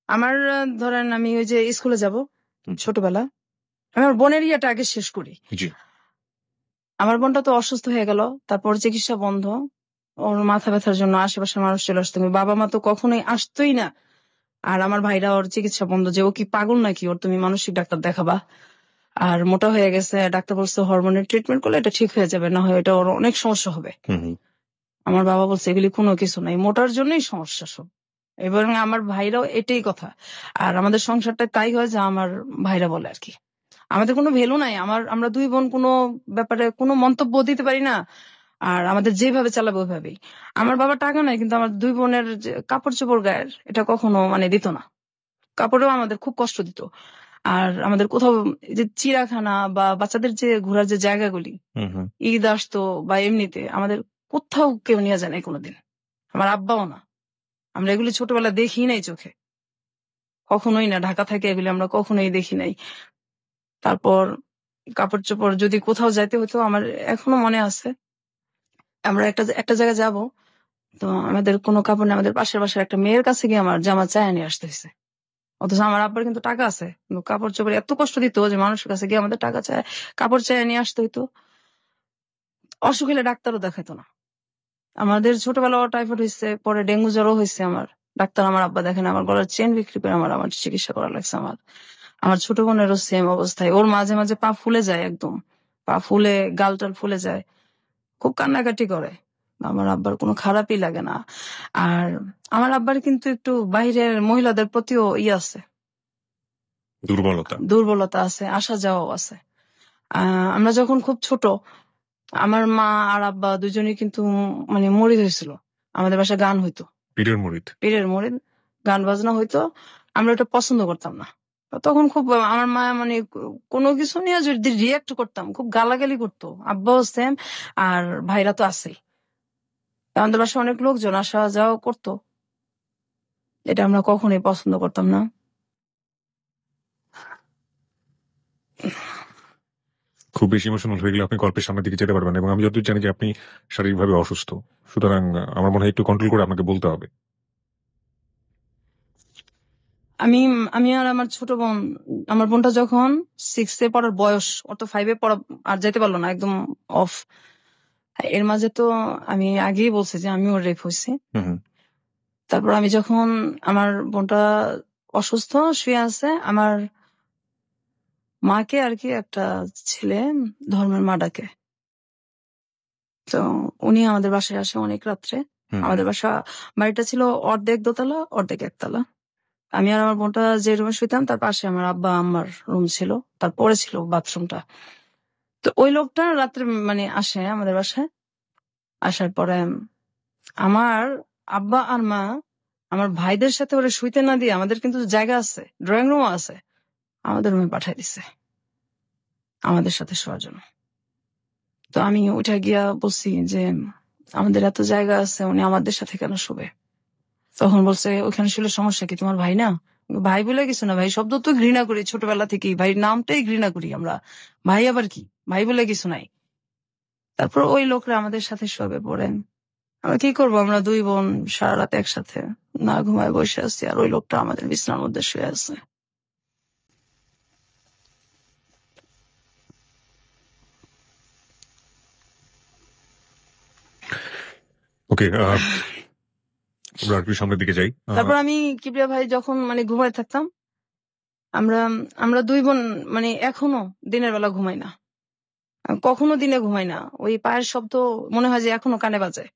আমার ধরেন আমি ওই যে স্কুলে যাব ছোটবেলা, আমি আমার বোনের ইয়েটা আগে শেষ করি। জি। আমার বোনটা তো অসুস্থ হয়ে গেল, তারপর চিকিৎসা বন্ধ, ওর মাথা ব্যথার জন্য আশেপাশের মানুষ চলে আসতো, বাবা মা তো কখনোই আসতোই না। আর আমার ভাইরা ওর চিকিৎসা বন্ধ, যে ও কি পাগল নাকি, ওর তুমি মানসিক ডাক্তার দেখাবা, আর মোটা হয়ে গেছে, ডাক্তার বলছে হরমোনের ট্রিটমেন্ট করলে এটা ঠিক হয়ে যাবে, না হয় এটা ওর অনেক সমস্যা হবে। আমার বাবা বলছে এগুলি কোনো কিছু নাই, মোটার জন্যই সমস্যা সব। এবং আমার ভাইরাও এটাই কথা। আর আমাদের সংসারটা তাই হয় যে আমার ভাইরা বলে আর কি, আমাদের কোনো ভ্যালু নাই, আমরা দুই বোন কোনো ব্যাপারে কোনো মন্তব্য দিতে পারি না। আর আমাদের যেভাবে চালাবে ওইভাবেই। আমার বাবা টাকা নাই, কিন্তু আমার দুই বোনের যে কাপড় চোপড় গায়ের, এটা কখনো মানে দিত না। কাপড়েও আমাদের খুব কষ্ট দিত। আর আমাদের কোথাও এই যে চিড়াখানা বা বাচ্চাদের যে ঘোরার যে জায়গাগুলি, ঈদ আসতো বা এমনিতে, আমাদের কোথাও কেউ নিয়ে যায় নাই কোনোদিন, আমার আব্বাও না। আমরা এগুলি ছোটবেলা দেখি নাই চোখে, কখনোই না। ঢাকা থেকে এগুলি আমরা কখনোই দেখি নাই। তারপর কাপড় চোপড় যদি কোথাও যাইতে হতো, আমার এখনো মনে আছে, আমরা একটা জায়গায় যাব, তো আমাদের কোনো কাপড় নেই, আমাদের পাশের বাসার একটা মেয়ের কাছে গিয়ে আমার জামা চায় নিয়ে আসতে হয়েছে। অথচ আমার আব্বার কিন্তু টাকা আছে, কিন্তু কাপড় চোপড় এত কষ্ট দিত যে মানুষের কাছে গিয়ে আমাদের টাকা চায়, কাপড় চায় নিয়ে আসতে হইতো। অসুখ হলে ডাক্তারও দেখাইতো না। আমাদের ছোটবেলা টাইফয়েড হয়েছে, পরে ডেঙ্গু জ্বরও হয়েছে, আমার ডাক্তার আমার আব্বা দেখেন, আমার গলার চেন বিক্রি করে আমার চিকিৎসা করা লাগছে। আমার ছোট বোনেরও সেম অবস্থায়, ওর মাঝে মাঝে পা ফুলে যায়, একদম পা ফুলে, গাল টাল ফুলে যায়, খুব কান্নাকাটি করে। আমার আব্বার কোনো খারাপই লাগে না। আর আমার আব্বার কিন্তু একটু বাইরের মহিলাদের প্রতিও আছে, দুর্বলতা আছে, আসা যাওয়াও আছে। আমরা যখন খুব ছোট, আমার মা আর আব্বা দুজনেই কিন্তু মানে মরিদ হয়েছিল। আমাদের বাসায় গান হইতো, পীরের মরিদ, গান বাজনা হইতো, আমরা ওটা পছন্দ করতাম না। তখন খুব আমার মা মানে কোনো কিছু নিয়ে যদি রিয়াক্ট করতাম, খুব গালাগালি করতো, আব্বাও সেম, আর ভাইরা তো আছেই। আমাদের বাসায় অনেক লোকজন আসা যাওয়া করতো, এটা আমরা কখনোই পছন্দ করতাম না। খুব বেশি ইমোশনাল হয়ে গেলে আপনি গল্পের সামনের দিকে যেতে পারবেন, এবং আমি যতদূর জানি যে আপনি শারীরিকভাবে অসুস্থ, সুতরাং আমার মনে হয় একটু কন্ট্রোল করে আপনাকে বলতে হবে। আমি আমি আর আমার ছোট বোন, আমার বোনটা যখন 6 পড়ার বয়স, ওর তো 5 পড়া আর যেতে পারলো না, একদম অফ। এর মাঝে তো আমি আগেই বলছি যে আমি ওর রেপ হয়েছি। তারপর আমি যখন, আমার বোনটা অসুস্থ শুয়ে আছে, আমার মাকে আর কি একটা ছেলে ধর্মের মা ডাকে, তো উনি আমাদের বাসায় আসে অনেক রাত্রে। আমাদের বাড়িটা ছিল অর্ধেক দোতলা অর্ধেক একতলা। আমি আর আমার বোনটা যে রুমে শুইতাম, তার পাশে আমার আব্বা আম্মার রুম ছিল, তারপরে ছিল বাথরুমটা। তো ওই লোকটা রাত্রে মানে আসে আমাদের বাসায়, আসার পরে আমার আব্বা আর মা আমার ভাইদের সাথে ওরা শুইতে না দিয়ে, আমাদের কিন্তু জায়গা আছে, ড্রয়িং রুমও আছে, আমাদের রুমে পাঠাই দিছে আমাদের সাথে শোয়ার জন্য। তো আমি উঠে গিয়া বলছি যে আমাদের এত জায়গা আছে, উনি আমাদের সাথে কেন শুবে? তখন বলছে ওখানে শুলে সমস্যা কি, তোমার ভাই না? ভাই বলে কিছু না, ভাই শব্দ তো ঘৃণা করি ছোটবেলা থেকেই, ভাই নামটাই ঘৃণা করি আমরা, ভাই আবার কি, ভাই বলে কিছু নাই। তারপর ওই লোকরা আমাদের সাথে শোবে পড়েন, আমরা কি করবো, আমরা দুই বোন সারা রাত একসাথে না ঘুমায় বসে আছি, আর ওই লোকটা আমাদের বিছানার মধ্যে শুয়ে আছে। ওকে, আমরা একটু সামনের দিকে যাই। তারপর আমি কিবরিয়া ভাই যখন মানে ঘুমায় থাকতাম, আমরা আমরা দুই বোন মানে এখনো দিনের বেলা ঘুমাই না, কখনো দিনে ঘুমাই না, ওই পায়ের শব্দ মনে হয় যে এখনো কানে বাজে।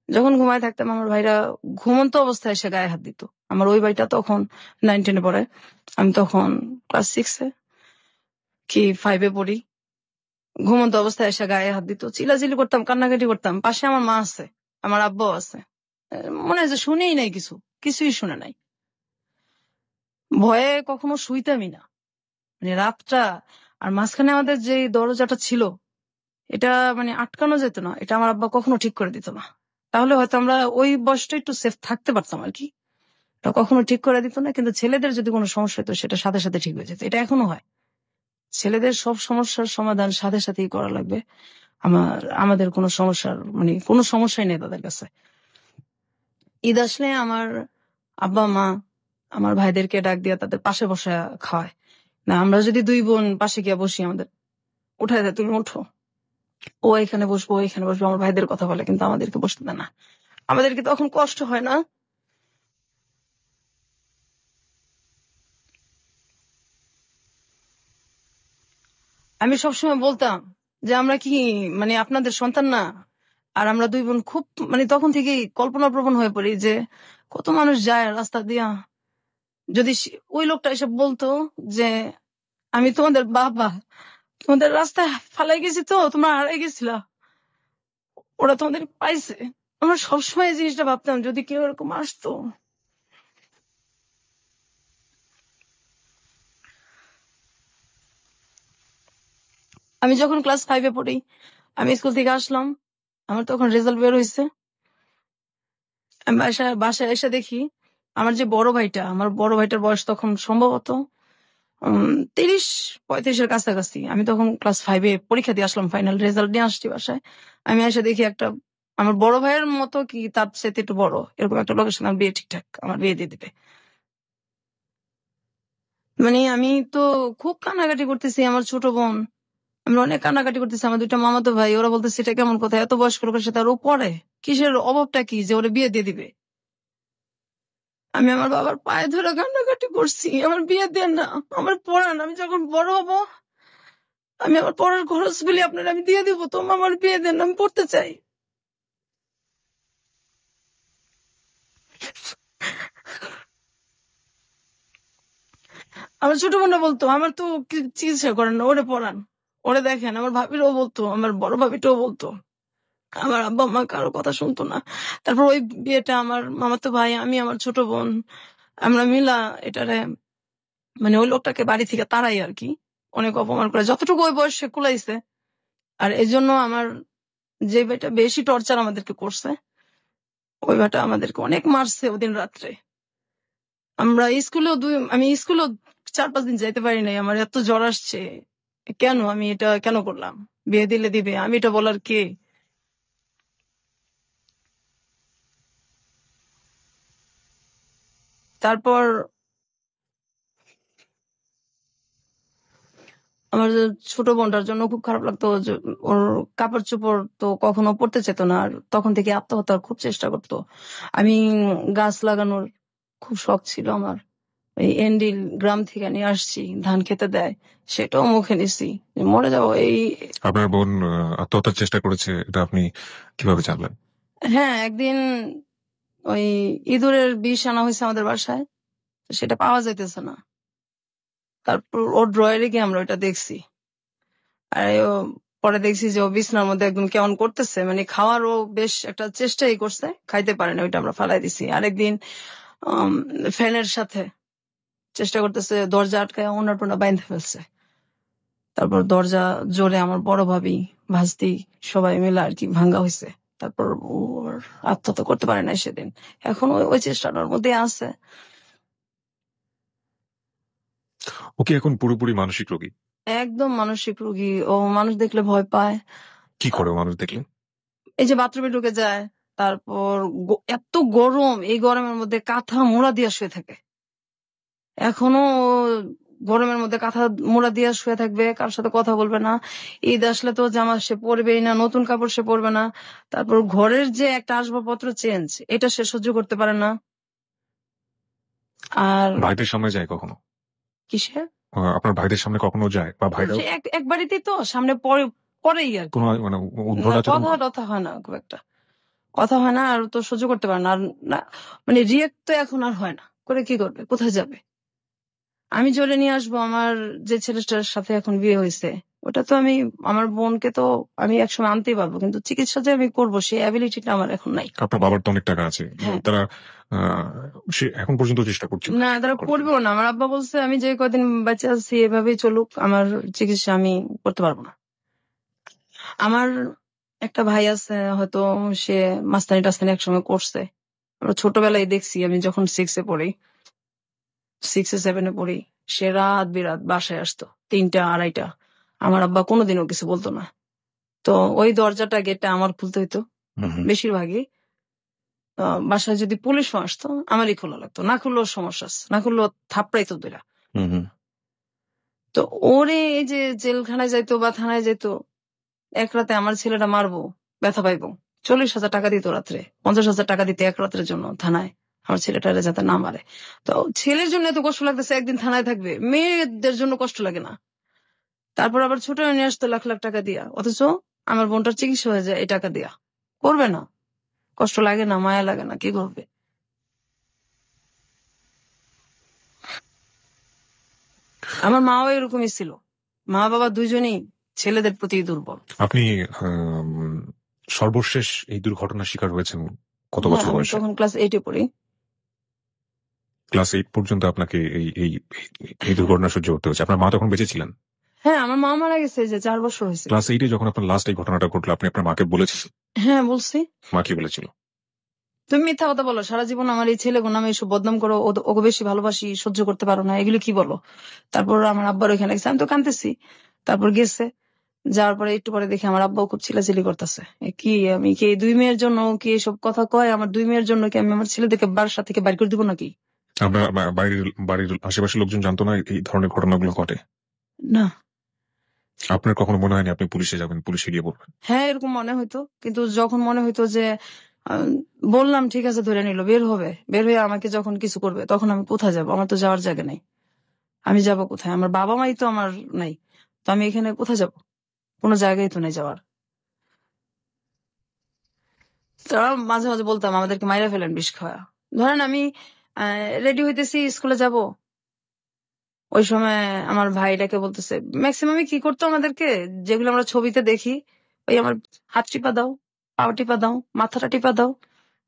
যখন ঘুমায় থাকতাম, আমার ভাইরা ঘুমন্ত অবস্থায় এসে গায়ে হাত দিত। আমার ওই ভাইটা তখন 9, 10 পড়ে, আমি তখন ক্লাস 6 কি 5 পড়ি। ঘুমন্ত অবস্থায় এসে গায়ে হাত দিত, চিলাচিলি করতাম, কান্নাকাটি করতাম। পাশে আমার মা আছে, আমার আব্বাও আছে, মনে হয় যে শুনেই নাই কিছু, কিছুই শুনে নাই। ভয়ে কখনো শুইতামই না, মানে রাতটা। আর মাঝখানে আমাদের যে দরজাটা ছিল এটা মানে আটকানো যেত না, এটা আমার আব্বা কখনো ঠিক করে দিত না। তাহলে হয়তো আমরা ওই বয়সটা একটু সেফ থাকতে পারতাম আর কি। এটা কখনো ঠিক করে দিত না, কিন্তু ছেলেদের যদি কোনো সমস্যা হতো সেটা সাথে সাথে ঠিক হয়ে যেত। এটা এখনো হয়, ছেলেদের সব সমস্যার সমাধান সাথে সাথেই করা লাগবে। আমাদের কোনো সমস্যার মানে কোনো সমস্যাই নেই তাদের কাছে। ঈদ আসলে আমার আব্বা মা আমার ভাইদেরকে ডাক দিয়ে তাদের পাশে বসে খাওয়ায়। না, আমরা যদি দুই বোন পাশে গিয়ে বসি, আমাদের উঠায় দেয়, তুমি ওঠো, ও এখানে বসবো, ও এখানে বসবো, আমার ভাইদের কথা বলে, কিন্তু আমাদেরকে বসতে দেয় না। আমাদেরকে তখন কষ্ট হয় না? আমি সবসময় বলতাম যে আমরা কি মানে আপনাদের সন্তান না? আর আমরা দুই বোন খুব মানে তখন থেকেই কল্পনা প্রবণ হয়ে পড়ি যে কত মানুষ যায় রাস্তা দিয়া, যদি ওই লোকটা এসে বলতো যে আমি তোমাদের বাবা, তোমাদের রাস্তায় ফালাই গেছি, তো তোমরা হারাই গেছিলা, ওরা তোমাদের পাইছে। আমরা সবসময় এই জিনিসটা ভাবতাম যদি কেউ এরকম আসতো। আমি যখন ক্লাস 5-এ পড়ি, আমি স্কুল থেকে আসলাম, আমার তখন রেজাল্ট বের হয়েছে। আমি বাসায় এসে দেখি আমার যে আমার বড় ভাইটার বয়স তখন সম্ভবত 30-35-এর কাছাকাছি। আমি তখন ক্লাস 5-এ পরীক্ষা দিয়ে আসলাম, ফাইনাল রেজাল্ট নিয়ে আসছি বাসায়। আমি এসে দেখি একটা আমার বড় ভাইয়ের মতো কি তার সাথে একটু বড় এরকম একটা লোকের সঙ্গে বিয়ে ঠিকঠাক আমার বিয়ে দিয়ে দিবে। মানে আমি তো খুব কান্নাকাটি করতেছি, আমার ছোট বোন, আমি অনেক কান্নাকাটি করতেছি, আমার দুইটা মামাতো ভাই, ওরা বলতেছে এটা কেমন কথা, এত বয়স্ক লোকের সাথে আর ও পড়ে, কিসের অভাবটা কি যে ওরা বিয়ে দিয়ে দিবে। আমি আমার বাবার পায়ে ধরে কান্নাকাটি করছি, আমার বিয়ে দেন না, আমার পড়ান, আমি যখন বড় হব আমি আমার পড়ার খরচ গুলি আপনার আমি দিয়ে দিব, তো আমার বিয়ে দেন, আমি পড়তে চাই। আমার ছোট বোনরা বলতো আমার তো চিকিৎসা করেন না, ওরে পড়ান, ওরে দেখেন। আমার ভাবিরাও বলতো, আমার বড় ভাবিটাও বলতো। আমার আব্বা মা কারো কথা শুনতো না। তারপর ওই বিয়েটা আমার মামাতো ভাই, আমি, আমার ছোট বোন, আমরা মিলা এটারে মানে ওই লোকটাকে বাড়ি থেকে তাড়াই আর কি, অনেক অপমান করে যতটুকু ওই বয়সে কুলাইছে। আর এই জন্য আমার যে ভাইটা বেশি টর্চার আমাদেরকে করছে, ওই ভাইটা আমাদেরকে অনেক মারছে ওদিন রাত্রে। আমি স্কুলেও 4-5 দিন যাইতে পারি নাই, আমার এত জ্বর আসছে। কেন আমি এটা কেন করলাম? বিয়ে দিলে দিবে, আমি এটা বলার কে? তারপর আমার যে ছোট বোনটার জন্য খুব খারাপ লাগতো, যে ওর কাপড় চোপড় তো কখনো পড়তে চেত না, আর তখন থেকে আত্মহত্যার খুব চেষ্টা করতো। আমি গাছ লাগানোর খুব শখ ছিল আমার, এই এন্ডিল গ্রাম থেকে নিয়ে আসছি, ধান খেতে দেয়, সেটাও মুখে নিছি, মরে যাবো এই। আপনার বোন আত্মহত্যার চেষ্টা করেছে, এটা আপনি কিভাবে জানলেন? হ্যাঁ, একদিন ওই ইঁদুরের বিষ আনা হয়েছে আমাদের বাসায়, সেটা পাওয়া যাইতেছে না। তারপর ওর ড্রয়ারে গিয়ে আমরা ওইটা দেখছি। আর পরে দেখছি যে ও বিছনার মধ্যে একদম কেমন করতেছে, মানে খাওয়ারও বেশ একটা চেষ্টাই করছে, খাইতে পারে না, ওইটা আমরা ফালাই দিছি। আরেকদিন ফ্যানের সাথে চেষ্টা করতেছে, দরজা আটকায় ওনার টোনা বাইন্ধে ফেলছে। তারপর দরজা জোরে আমার বড় ভাবি, ভাস্তি সবাই মিলে আর কি ভাঙ্গা হয়েছে। তারপর ও আত্মহত্যা করতে পারে না সেদিন, এখন ওই চেষ্টাটার মধ্যে আছে। ও কি এখন পুরোপুরি মানসিক রোগী? একদম মানসিক রোগী, ও মানুষ দেখলে ভয় পায়। কি করে মানুষ দেখলে? এই যে বাথরুমে ঢুকে যায়, তারপর এত গরম, এই গরমের মধ্যে কাঁথা মোড়া দিয়ে শুয়ে থাকে। এখনো গরমের মধ্যে কাঁথা মোড়া দিয়ে শুয়ে থাকবে, কার সাথে কথা বলবে না। ঈদ আসলে তো জামা সে পরবেই না, নতুন কাপড় সে পরবে না। তারপর ঘরের যে একটা আসবাবপত্র চেঞ্জ, এটা সে সহ্য করতে পারে না। আর ভাইদের সামনে যায় কখনো? কিসে আপনার ভাইদের সামনে কখনো যায়, বা ভাইরা এক বাড়িতেই তো সামনে পরেই আর কি। কোনো মানে উদ্ভট আচরণ? কথা টথা হয় না, খুব একটা কথা হয় না, আর তো সহ্য করতে পারে না। আর না মানে রিয়েক্ট তো এখন আর হয় না, করে কি করবে, কোথায় যাবে? আমি জোরে নিয়ে আসবো, আমার যে ছেলেটার সাথে এখন বিয়ে হয়েছে ওটা তো আমি আমার বোনকে তো আমি একসময় আনতেই পারবো, কিন্তু চিকিৎসা যে আমি করবো সেই অ্যাবিলিটিটা আমার এখন নাই। আপনার বাবার তো অনেক টাকা আছে, হ্যাঁ। তারা সে এখন পর্যন্ত চেষ্টা করছে না, তারা করবেও না। আমার আব্বা বলছে আমি যে কদিন বেঁচে আছি এভাবেই চলুক, আমার চিকিৎসা আমি করতে পারবো না। আমার একটা ভাই আছে, হয়তো সে মাস্তানি টাস্তানি একসময় করছে। আমরা ছোটবেলায় দেখছি, আমি যখন 6-7 পড়ি, সে রাত বিরাত বাসায় আসতো 3টা 2:30। আমার আব্বা কোনোদিনও কিছু বলতো না। তো ওই দরজাটা গেটটা আমার খুলতে হইতো বেশিরভাগই। বাসায় যদি পুলিশও আসতো আমারই খোলা লাগতো, না খুললেও সমস্যা আছে, না খুললেও থাপড়াইতো দুইটা। তো ওরে এই যে জেলখানায় যাইতো বা থানায় যাইতো, এক রাতে আমার ছেলেটা মারবো, ব্যথা পাইবো, 40,000 টাকা দিত রাত্রে, 50,000 টাকা দিতে এক রাতের জন্য থানায়, আমার ছেলেটারে যাতে না মারে। তো ছেলের জন্য এত কষ্ট লাগতেছে, একদিন থানায় থাকবে, মেয়েদের জন্য কষ্ট লাগে না? তারপর আবার ছোট নিয়ে আসতো লাখ লাখ টাকা দিয়া, অথচ আমার বোনটার চিকিৎসা হয়ে যায় এই টাকা দিয়া। করবে না? কষ্ট লাগে না? মায়া লাগে না? কি করবে? আমার মাও এরকমই ছিল, মা বাবা দুইজনই ছেলেদের প্রতি দুর্বল। আপনি সর্বশেষ এই দুর্ঘটনার শিকার হয়েছেন কত বছর আমি বয়সে? তখন ক্লাস 8-এ পড়ি। ক্লাস 8 পর্যন্ত আপনাকে এই এই এই দুর্ঘটনা সহ্য করতে হয়েছে। আপনার মা তখন বেঁচে ছিলেন? হ্যাঁ, আমার মা মারা গেছে যে 4 বছর হয়েছে। ক্লাস 8-এ যখন আপনার লাস্ট এই ঘটনাটা ঘটলো, আপনি আপনার মাকে বলেছেন? হ্যাঁ, বলছি। মা কি বলেছিল? তুমি মিথ্যা কথা বলো, সারা জীবন আমার এই ছেলে নামে এসব বদনাম করো, ওকে বেশি ভালোবাসি, সহ্য করতে পারো না, এগুলো কি বলো? তারপর আমার আব্বার ওইখানে গেছে, আমি তো কাঁদতেছি। তারপর গেছে, যাওয়ার পরে একটু পরে দেখি আমার আব্বাও খুব চিল্লাচিল্লি করতেছে। কি আমি কি এই 2 মেয়ের জন্য কি এসব কথা কয়? আমার 2 মেয়ের জন্য কি আমি আমার ছেলেদেরকে বাসা থেকে বাইর করে দিব নাকি? আপনার বাড়ির আশেপাশের লোকজন জানতো না এই ধরনের ঘটনাগুলো ঘটে? না। আপনার কখনো মনে হয়নি আপনি পুলিশে যাবেন, পুলিশে গিয়ে বলবেন? হ্যাঁ, এরকম মনে হইতো, কিন্তু যখন মনে হইতো যে বললাম ঠিক আছে ধরে নিল, বের হবে, বের হয়ে আমাকে যখন কিছু করবে, তখন আমি কোথায় যাবো? আমার তো যাওয়ার জায়গা নেই। আমি যাব কোথায়? আমার বাবা মাই তো আমার নাই, তো আমি এখানে কোথায় যাব? কোনো জায়গায় তো নেই যাওয়ার। তো মাঝে মাঝে বলতাম আমাদেরকে মাইরা ফেলেন বিষ খাওয়া। ধরেন আমি রেডি হইতেছি স্কুলে যাব, ওই সময় আমার ভাইটাকে বলতেছে, ম্যাক্সিমামই কি করতো আমাদেরকে, যেগুলো আমরা ছবিতে দেখি, ওই আমার হাত টিপা দাও, পা টিপা দাও, মাথাটা টিপা দাও।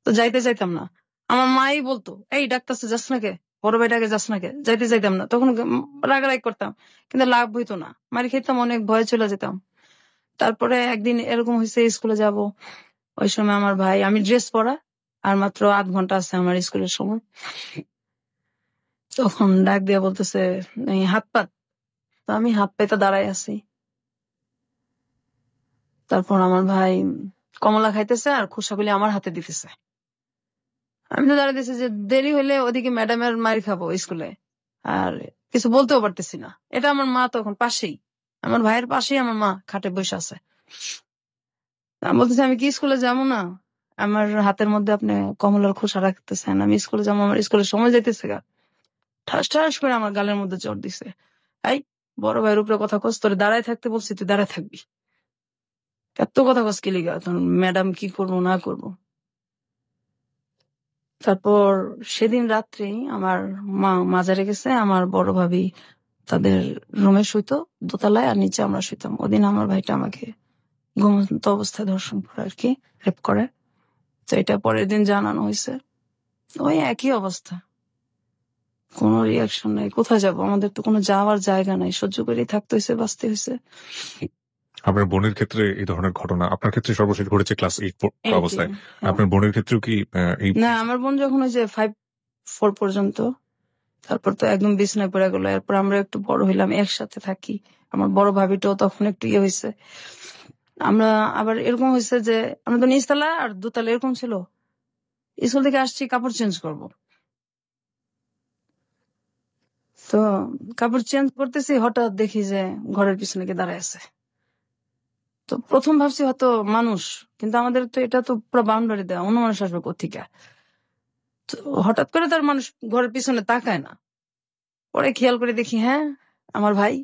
তো যাইতে চাইতাম না। আমার মাই বলতো, এই ডাক্তারছে যাস না কে, বড় ভাইটাকে যাস না কে, যাইতে চাইতাম না। তখন রাগারাগ করতাম, কিন্তু লাভ হইতো না, মারি খেতাম, অনেক ভয়ে চলে যেতাম। তারপরে একদিন এরকম হয়েছে, স্কুলে যাব, ওই সময় আমার ভাই, আমি ড্রেস পরা আর মাত্র 8 ঘন্টা আছে আমার স্কুলের সময়, তখন ডাক দিয়া বলতেছে এই হাত পাত। তো আমি হাত পাইতে দাঁড়াই আছি। তারপর আমার ভাই কমলা খাইতেছে আর খোসাগুলি আমার হাতে দিতেছে। আমি তো দাঁড়াইতেছি যে দেরি হইলে ওদিকে ম্যাডামের মার খাবো স্কুলে, আর কিছু বলতেও পারতেছি না। এটা আমার মা তখন পাশেই, আমার ভাইয়ের পাশেই আমার মা খাটে বসে আছে। আমি বলতেছি আমি কি স্কুলে যাবো না? আমার হাতের মধ্যে আপনি কমলার খোসা রাখতেছেন, আমি স্কুলে যাবো, আমার স্কুলের সময় যাইতেছে গা। ঠাস ঠাস করে আমার গালের মধ্যে চড় দিছে। এই বড় ভাইয়ের উপরে কথা কস, তোরে দাঁড়ায় থাকতে বলছি, তুই দাঁড়ায় থাকবি, এত কথা কস কি লিগা? তখন ম্যাডাম কি করবো না করবো। তারপর সেদিন রাত্রে আমার মা মাজারে গেছে, আমার বড় ভাবি তাদের রুমে শুইতো দোতলায়, আর নিচে আমরা শুইতাম। ওদিন আমার ভাইটা আমাকে ঘুমন্ত অবস্থায় ধর্ষণ করে আর কি, রেপ করে। তো এটা পরের দিন জানানো হয়েছে, ওই একই অবস্থা, কোনো রিয়াকশন নাই। কোথায় যাবো? আমাদের তো কোনো যাওয়ার জায়গা নাই, সহ্য করেই থাকতে হয়েছে, বাঁচতে হয়েছে। আপনার বোনের ক্ষেত্রে এই ধরনের ঘটনা, আপনার ক্ষেত্রে সর্বশেষ ঘটেছে ক্লাস 8 অবস্থায়, হ্যাঁ। আপনার বোনের ক্ষেত্রেও কি এই? না, আমার বোন যখন ওই যে 5-4 পর্যন্ত, তারপর তো একদম বিছনায় পড়ে গেল। এরপর আমরা একটু বড় হইলাম, একসাথে থাকি। আমার বড় ভাবিটাও তখন একটু ইয়ে হয়েছে। আমরা আবার এরকম হয়েছে যে আমরা তো নিচতলা আর দোতলা এরকম ছিল, স্কুল থেকে আসছি কাপড় চেঞ্জ করব, তো কাপড় চেঞ্জ করতেছি, হঠাৎ দেখি যে ঘরের পিছনে কে দাঁড়ায় আছে। তো প্রথম ভাবছি হয়তো মানুষ, কিন্তু আমাদের তো এটা তো পুরো বাউন্ডারি দেওয়া, অন্য মানুষ আসবে কোথেকে। তো হঠাৎ করে তার মানুষ ঘরের পিছনে তাকায় না, পরে খেয়াল করে দেখি হ্যাঁ আমার ভাই।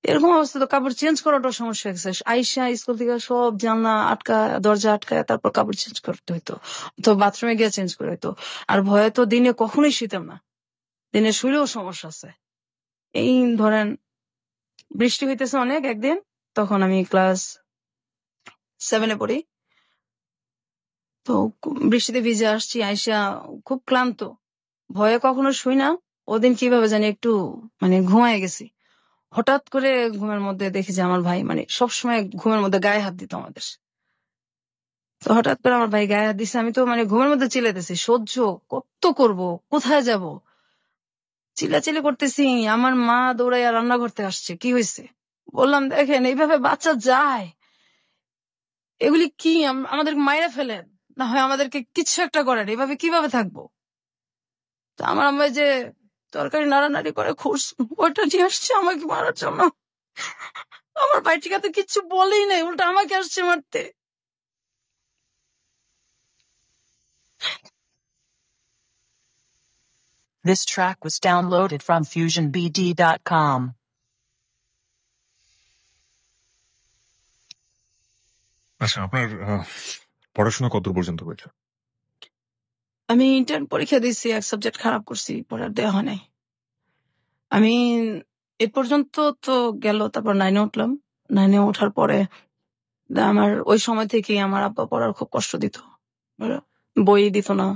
এরকম অবস্থা, তো কাপড় চেঞ্জ করাটা সমস্যা হয়েছে। আইসা স্কুল থেকে সব জানলা আটকা, দরজা আটকায়, তারপর কাপড় চেঞ্জ করতে হইতো, তো বাথরুমে গিয়ে চেঞ্জ করে হইতো। আর ভয়ে তো দিনে কখনোই শুইতাম না, দিনে শুইলেও সমস্যা আছে। এই ধরেন বৃষ্টি হইতেছে অনেক একদিন, তখন আমি ক্লাস 7-এ পড়ি। তো বৃষ্টিতে ভিজে আসছি, আইসা খুব ক্লান্ত, ভয়ে কখনো শুই না। ওদিন কিভাবে জানি একটু ঘুমায় গেছি। হঠাৎ করে ঘুমের মধ্যে দেখি যে আমার ভাই সবসময় ঘুমের মধ্যে গায়ে হাত দিত আমাদের। তো হঠাৎ করে আমার ভাই গায়ে হাত দিছে, আমি তো ঘুমের মধ্যে চিল্লাইতেছি, সহ্য কত করব, কোথায় যাব, চিল্লাচিল্লি করতেছি। আমার মা দৌড়াইয়া রান্না করতে আসছে, কি হয়েছে বললাম, দেখেন এইভাবে বাচ্চা যায়, এগুলি কি আমাদের মাইরা ফেলেন, না হয় আমাদেরকে কিছু একটা করেন, এভাবে কিভাবে থাকবো। তো আমার আম্মা যে তরকারি নাড়ানাড়ি করে খুশ ওইটা নিয়ে আসছে আমাকে মারার জন্য। আমার ভাইটিকে তো কিচ্ছু বলেই নাই, উল্টা আমাকে আসছে মারতে। This track was downloaded from FusionBD.com. আচ্ছা, আপনার পড়াশোনা কত পর্যন্ত হয়েছে? আমি ইন্টার্ন পরীক্ষা দিচ্ছি, এক সাবজেক্ট খারাপ করছি, পরে আর দেওয়া হয় নাই। আমি এ পর্যন্ত তো গেল, তারপর 9-এ উঠলাম। 9-এ ওঠার পরে আমার ওই সময় থেকেই আমার আব্বা পড়ার খুব কষ্ট দিত। বই দিত না,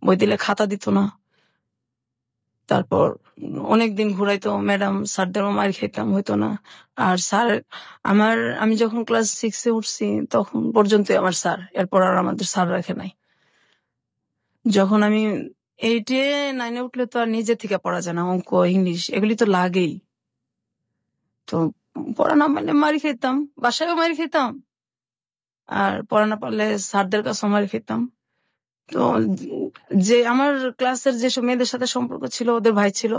বই দিলে খাতা দিত না। তারপর অনেকদিন ঘুরাইতো, ম্যাডাম স্যারদেরও মার খেতাম, হইতো না। আর স্যার আমি যখন ক্লাস 6-এ উঠছি তখন পর্যন্ত আমার স্যার, এরপর আর আমাদের স্যার রাখে নাই। যখন আমি 8-এ 9-এ উঠলে তো আর নিজে থেকে পড়া যায় না, অঙ্ক ইংলিশ এগুলি তো লাগেই। তো পড়া না পারলে মারি খেতাম, বাসায়ও মারি খেতাম, আর পড়া না পারলে স্যারদের কাছেও মারি খেতাম। তো যে আমার ক্লাসের যেসব মেয়েদের সাথে সম্পর্ক ছিল, ওদের ভাই ছিল,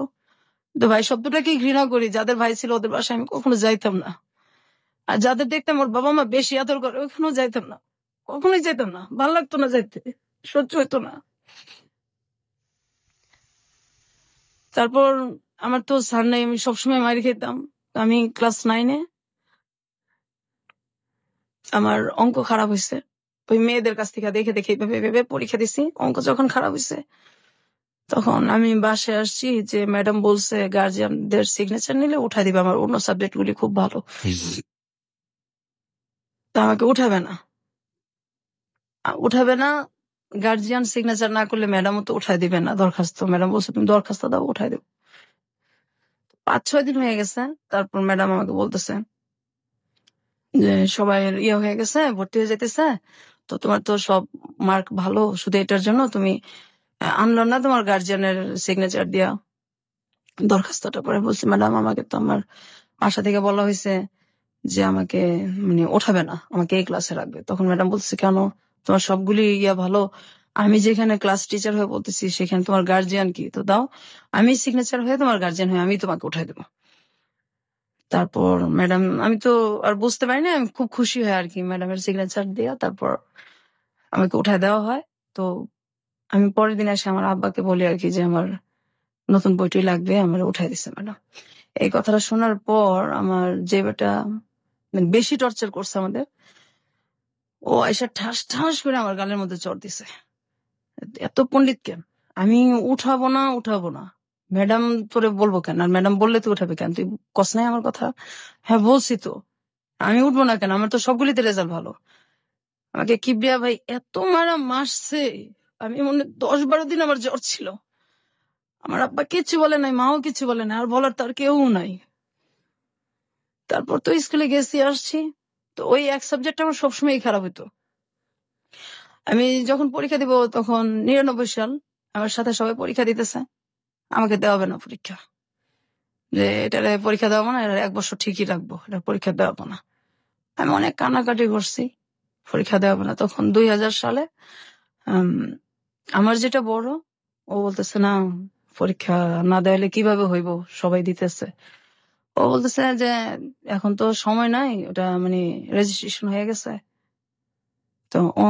তো ভাই শব্দটাকেই ঘৃণা করি। যাদের ভাই ছিল ওদের বাসায় আমি কখনো যাইতাম না। আর যাদের দেখতাম ওর বাবা মা বেশি আদর করে, ওখানেও যাইতাম না, কখনোই যাইতাম না, ভালো লাগতো না যাইতে, সহ্য হইতো না। তারপর আমার তো স্যার নাই, আমি সবসময় মারি খেতাম। আমি ক্লাস 9-এ আমার অঙ্ক খারাপ হয়েছে, ওই মেয়েদের কাছ থেকে দেখে দেখে ভেবে ভেবে পরীক্ষা দিছি। অঙ্ক যখন খারাপ হয়েছে তখন আমি বাসায় আসছি, যে ম্যাডাম বলছে গার্জিয়ানদের সিগনেচার নিলে উঠাই দিবে, আমার অন্য সাবজেক্ট গুলি খুব ভালো, তা আমাকে উঠাবে না। গার্জিয়ান সিগনেচার না করলে ম্যাডামও তো উঠাই দিবে না দরখাস্ত। ম্যাডাম বলছে তুমি দরখাস্ত দাও, উঠাই দেবো। 5-6 দিন হয়ে গেছে, তারপর ম্যাডাম আমাকে বলতেছে যে সবাই ইয়ে হয়ে গেছে, ভর্তি হয়ে যেতেছে, তো তোমার তো সব মার্ক ভালো, শুধু এটার জন্য তুমি আনলো না তোমার গার্জিয়ানের সিগনেচার দিয়া দরখাস্তটা। পরে বলছি, ম্যাডাম আমাকে তো আমার বাসা থেকে বলা হয়েছে যে আমাকে ওঠাবে না, আমাকে এই ক্লাসে রাখবে। তখন ম্যাডাম বলছে, কেন, তোমার সবগুলি ভালো, আমি যেখানে ক্লাস টিচার হয়ে বলতেছি সেখানে তোমার গার্জিয়ান কি, তো দাও, আমি সিগনেচার হয়ে তোমার গার্জিয়ান হয়ে আমি তোমাকে উঠাই দেবো। তারপর ম্যাডাম, আমি তো আর বুঝতে পারি না, আমি খুব খুশি হয় আর কি, ম্যাডামের সিগনেচার দেওয়া, তারপর আমাকে উঠায় দেওয়া হয়। তো আমি পরের দিন এসে আমার আব্বাকে বলি আর কি, যে আমার নতুন বইটি লাগবে, আমার উঠাই দিচ্ছে ম্যাডাম। এই কথাটা শোনার পর আমার যে বেটা বেশি টর্চার করছে আমাদের, ও এসে ঠাস ঠাস করে আমার গালের মধ্যে চড় দিছে। এত পণ্ডিত কেন, আমি উঠাবো না, ম্যাডাম তোরে বলবো কেন, আর ম্যাডাম বললে তো উঠাবে কেন, তুই কস নাই আমার কথা? হ্যাঁ বলছি তো, আমি উঠবো না কেন, আমার তো সবগুলিতে রেজাল্ট ভালো। আমাকে কিবরিয়া ভাই এত মারা মারছে, আমি 10-12 দিন আমার জ্বর ছিল। আমার আব্বা কিচ্ছু বলে নাই, মাও কিছু বলে নাই, আর বলার তো আর কেউ নাই। তারপর তো স্কুলে গেছি, আসছি, তো ওই এক সাবজেক্ট আমার সবসময় খারাপ হতো। আমি যখন পরীক্ষা দিব তখন 99 সাল, আমার সাথে সবাই পরীক্ষা দিতেছে, আমাকে দেওয়া হবে না পরীক্ষা, যে এটা পরীক্ষা দেওয়া না, এটা 1 বছর ঠিকই রাখবো, এটা পরীক্ষা দেওয়া না। আমি অনেক কান্নাকাটি করছি, পরীক্ষা দেওয়া না। তখন 2000 সালে আমার যেটা বড়, ও বলতেছে, না পরীক্ষা না দেওয়ালে কিভাবে হইব, সবাই দিতেছে। ও বলতেছে যে এখন তো সময় নাই, ওটা রেজিস্ট্রেশন হয়ে গেছে। তো ও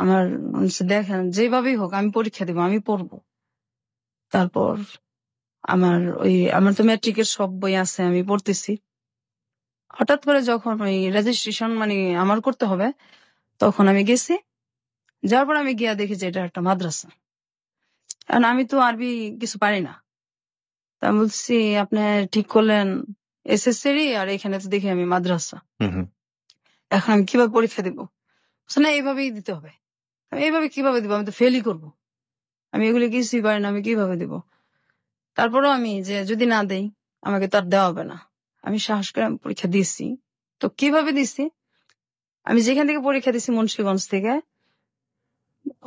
আমার বলছে, দেখেন যেভাবেই হোক আমি পরীক্ষা দিব, আমি পড়বো। তারপর আমার তো ম্যাট্রিকের সব বই আছে, আমি পড়তেছি। হঠাৎ করে যখন ওই রেজিস্ট্রেশন আমার করতে হবে, তখন আমি গেছি, যাওয়ার পর আমি গিয়া দেখি যে এটা একটা মাদ্রাসা। কারণ আমি তো আরবি কিছু পারি না, তা আমি বলছি, আপনি ঠিক করলেন এসএসসি আর এখানে তো দেখি আমি মাদ্রাসা। হুম, হুম। এখন আমি কিভাবে পরীক্ষা দিব? বলছে, না এইভাবেই দিতে হবে। আমি এইভাবে কিভাবে দিব? আমি তো ফেলই করবো। আমি এগুলি কিছুই পারি না, আমি কিভাবে দিব? তারপরেও আমি যে যদি না দেই আমাকে তো আর দেওয়া হবে না। আমি সাহস করে আমি পরীক্ষা দিয়েছি। তো কিভাবে দিছি? আমি যেখান থেকে পরীক্ষা দিছি মুন্সিগঞ্জ থেকে,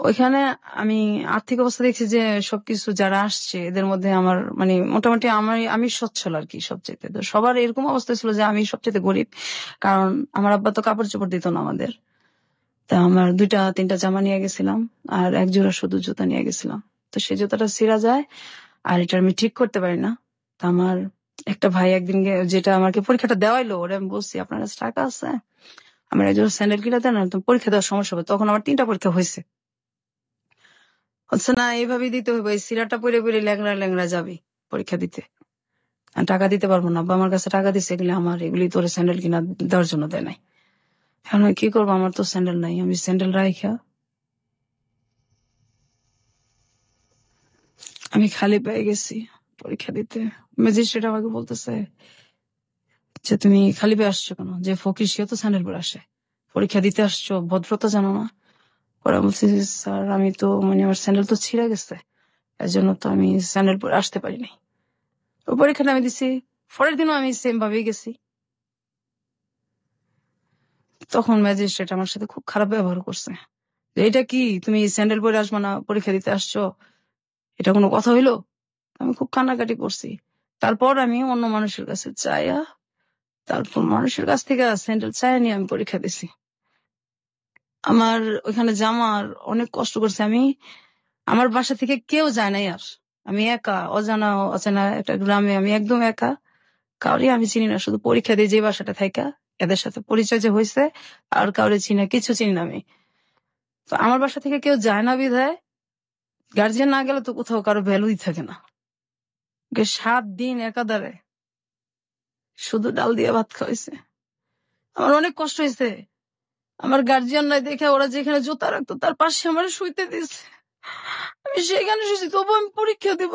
ওইখানে আমি আর্থিক অবস্থা দেখছি যে সবকিছু যারা আসছে এদের মধ্যে আমার মানে মোটামুটি আমি সচ্ছল আর কি সবচেয়ে। তো সবার এরকম অবস্থা ছিল যে আমি সবচেয়ে গরিব, কারণ আমার আব্বা তো কাপড় চোপড় দিত না আমাদের। তা আমার 2-3টা জামা নিয়ে গেছিলাম আর এক জোড়া শুধু জুতা নিয়ে গেছিলাম। তো সেই জুতাটা ছিঁড়া যায় আর এটা আমি ঠিক করতে পারি না। তা আমার একটা ভাই একদিন যেটা আমাকে পরীক্ষাটা দেওয়াইলো, ওরে আমি বলছি আপনার কাছে টাকা আছে, আমার এক জোড়া স্যান্ডেল কিনে দেন, তো পরীক্ষা দেওয়ার সমস্যা হবে। তখন আমার 3টা পরীক্ষা হয়েছে। হচ্ছে না, এইভাবেই দিতে হবে, এই সিরাটা পরে পরে ল্যাংড়া ল্যাংড়া যাবি পরীক্ষা দিতে। আমি টাকা দিতে পারবো না, আব্বা আমার কাছে টাকা দিচ্ছে, এগুলি আমার, এগুলি তোর স্যান্ডেল কিনা দেওয়ার জন্য দেয় নাই। এখন আমি কি করবো, আমার তো স্যান্ডেল নাই। আমি স্যান্ডেল রাইখা আমি খালি পেয়ে গেছি পরীক্ষা দিতে। ম্যাজিস্ট্রেট আমাকে বলতেছে যে তুমি খালি পেয়ে আসছো কেন? যে ফকির সেও তো স্যান্ডেল পরে আসে, পরীক্ষা দিতে আসছো, ভদ্রতা জানো না? পরে বলছি, স্যার আমি তো মানে আমার স্যান্ডেল তো ছিঁড়ে গেছে, এর জন্য তো আমি স্যান্ডেল পরে আসতে পারিনি। ওই পরীক্ষাটা আমি দিছি, পরের দিনও আমি সেম ভাবেই গেছি। তখন ম্যাজিস্ট্রেট আমার সাথে খুব খারাপ ব্যবহার করছে, যে এটা কি তুমি স্যান্ডেল পরে আসবা না, পরীক্ষা দিতে আসছো, এটা কোনো কথা হইলো? আমি খুব কান্নাকাটি করছি। তারপর আমি অন্য মানুষের কাছে চাইয়া, তারপর মানুষের কাছ থেকে স্যান্ডেল চাইয়া নিয়ে আমি পরীক্ষা দিছি। আমার ওইখানে জামার অনেক কষ্ট করছে আমি। আমার বাসা থেকে কেউ যায় নাই আর, আমি একা, অজানা অচেনা একটা গ্রামে আমি একদম একা, কাউরে আমি চিনি না, শুধু পরীক্ষা দিয়ে যে বাসাটা থাকা এদের সাথে পরিচয় যে হয়েছে, আর কাউরে চিনি না, কিছু চিনি না আমি। তো আমার বাসা থেকে কেউ যায় না বিধায় গার্জিয়ান না গেলে তো কোথাও কারো ভ্যালুই থাকে না। 7 দিন একাধারে শুধু ডাল দিয়ে ভাত খাওয়াইছে। আমার অনেক কষ্ট হয়েছে। আমার গার্জিয়ানরা দেখে ওরা যেখানে জুতা রাখতো তার পাশে আমার শুইতে দিচ্ছে, আমি সেখানে শুয়েছি, তবু আমি পরীক্ষা দিব।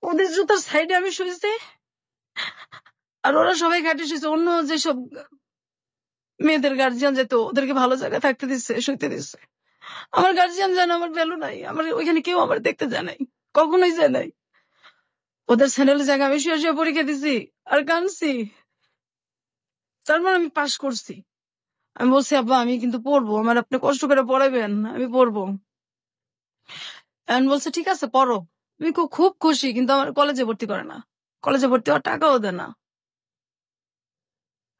ওদের জুতার সাইডে আমি শুয়েছি আর ওরা সবাই ঘাটে শুয়েছে। অন্য যেসব মেয়েদের গার্জিয়ান যেত ওদেরকে ভালো জায়গায় থাকতে দিচ্ছে, শুইতে দিচ্ছে। আমার গার্জিয়ান জানে আমার ভ্যালু নাই, আমার ওইখানে কেউ আমার দেখতে যায় নাই, কখনোই যায় নাই। ওদের স্যান্ডেলের জায়গায় আমি শুয়ে শুয়ে পরীক্ষা দিছি আর কাঁদছি। তারপর আমি পাশ করছি। আমি বলছি, আব্বা আমি কিন্তু পড়বো, আমার আপনি কষ্ট করে পড়াবেন, আমি পড়বো। এখন বলছে ঠিক আছে পড়ো। আমি খুব খুশি, কিন্তু আমার কলেজে ভর্তি করে না, কলেজে ভর্তি হওয়ার টাকাও দেয় না।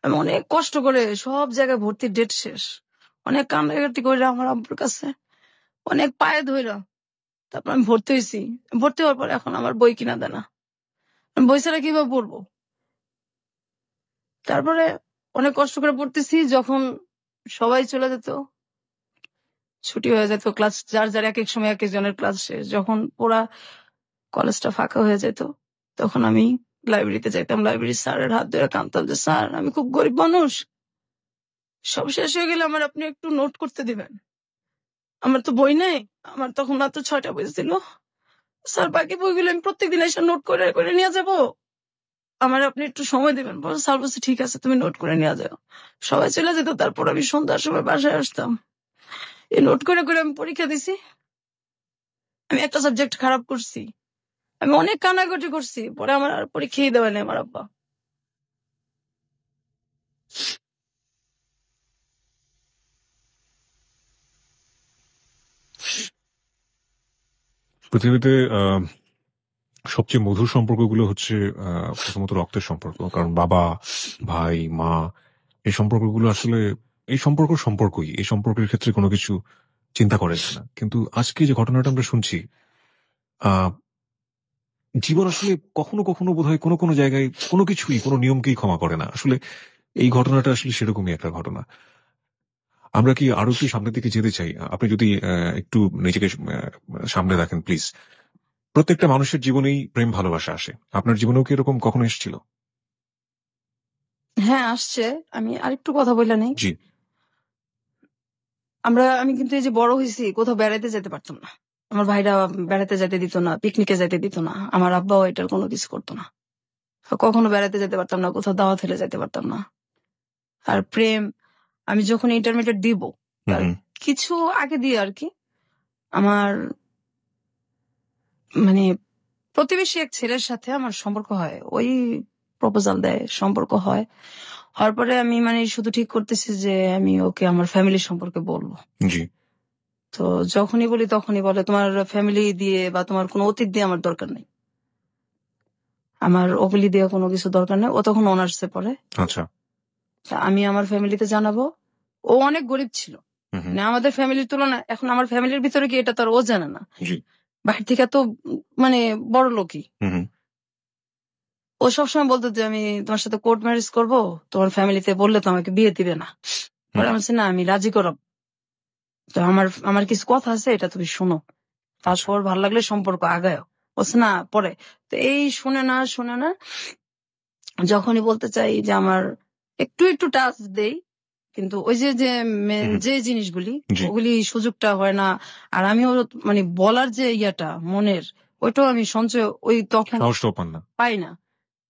আমি অনেক কষ্ট করে সব জায়গায় ভর্তির ডেট শেষ, অনেক কান্নাকাটি করে আমার আব্বুর কাছে, অনেক পায়ে ধইরা তারপর আমি ভর্তি হয়েছি। ভর্তি হওয়ার পর এখন আমার বই কিনা দেয় না, আমি বই ছাড়া কিভাবে পড়বো? তারপরে অনেক কষ্ট করে পড়তেছি। যখন সবাই চলে যেত, ছুটি হয়ে যেত, ক্লাস যার যার এক এক সময় এক একজনের ক্লাস শেষ, যখন পুরা কলেজটা ফাঁকা হয়ে যেত, তখন আমি লাইব্রেরিতে যাইতাম। লাইব্রেরির স্যারের হাত ধরে কাঁদতাম যে স্যার আমি খুব গরিব মানুষ, সব শেষ হয়ে গেলে আমার আপনি একটু নোট করতে দিবেন, আমার তো বই নেই। আমার তখন মাত্র 6টা বই ছিল। স্যার বাকি বইগুলো আমি প্রত্যেকদিন এসে নোট করে করে নিয়ে যাব, আমার আপনি একটু সময় দিবেন। স্যার বলছে ঠিক আছে তুমি নোট করে নিয়ে যাও। সবাই চলে যেত, তারপর আমি সন্ধ্যার সময় বাসায় আসতাম, এই নোট করে করে আমি পরীক্ষা দিছি। আমি একটা সাবজেক্ট খারাপ করছি, আমি অনেক কানাকাটি করছি, পরে আমার আর পরীক্ষাই দেওয়া নেই আমার আব্বা। পৃথিবীতে সবচেয়ে মধুর সম্পর্কগুলো হচ্ছে প্রথমত রক্তের সম্পর্ক, কারণ বাবা, ভাই, মা, এই সম্পর্কগুলো আসলে এই সম্পর্কই, এই সম্পর্কের ক্ষেত্রে কোনো কিছু চিন্তা করে না। কিন্তু আজকে যে ঘটনাটা আমরা শুনছি, আহ জীবন আসলে কখনো কখনো বোধহয় কোনো কোনো জায়গায় কোনো কিছুই, কোনো নিয়মকেই ক্ষমা করে না। আসলে এই ঘটনাটা আসলে সেরকমই একটা ঘটনা। আমরা কি আরো একটু সামনের দিকে যেতে চাই? আপনি যদি একটু নিজেকে সামনে রাখেন প্লিজ। প্রত্যেকটা মানুষের জীবনেই প্রেম ভালোবাসা আসে। আপনার জীবনেও কি এরকম কখনো এসেছিল? হ্যাঁ আসছে। আমি আরেকটু কথা বললে নেই। জি। আমি কিন্তু এই যে বড় হয়েছি, কোথাও বেড়াইতে যেতে পারতাম না, আমার ভাইরা বেড়াতে যেতে দিত না, পিকনিকে যেতে দিত না, আমার আব্বাও এটার কোনো কিছু করতো না। কখনো বেড়াতে যেতে পারতাম না, কোথাও দাওয়াত হলে যেতে পারতাম না। আর প্রেম, আমি যখন ইন্টারমিডিয়েট দিব তার কিছু আগে দিয়ে আর কি, আমার মানে প্রতিবেশী এক ছেলের সাথে আমার সম্পর্ক হয়, ওই প্রপোজাল দেয়, সম্পর্ক হয়। হওয়ার পরে আমি মানে শুধু ঠিক করতেছি যে আমি ওকে আমার ফ্যামিলি সম্পর্কে বলবো। জি। তো যখনই বলি তখনই বলে তোমার ফ্যামিলি দিয়ে বা তোমার কোনো অতীত দিয়ে আমার দরকার নেই, আমার ওগুলি দিয়ে কোনো কিছু দরকার নেই। ও তখন অনার্সে পড়ে। আচ্ছা। আমি আমার ফ্যামিলিতে জানাবো। ও অনেক গরিব ছিল, মানে আমাদের ফ্যামিলির তুলনায়। এখন আমার ফ্যামিলির ভিতরে কি এটা তো আর ও জানে না, বাইরে থেকে তো মানে বড় লোকই। ও সবসময় বলতো যে আমি তোমার সাথে কোর্ট ম্যারেজ করবো, তোমার ফ্যামিলিতে বললে তো আমাকে বিয়ে দিবে না। পরে আমি বলছি না, আমি রাজি করাবো, তো আমার কিছু কথা আছে, এটা তুমি শোনো, তারপর ভালো লাগলে সম্পর্ক আগায়। বলছে না পরে। তো এই শুনে না যখনই বলতে চাই যে আমার একটু একটু টাচ দেই, কিন্তু ওই যে যে জিনিসগুলি ওগুলি সুযোগটা হয় না। আর আমিও মানে বলার যে ইয়াটা মনের, ওইটাও আমি সঞ্চয় ওই তখন পাই না,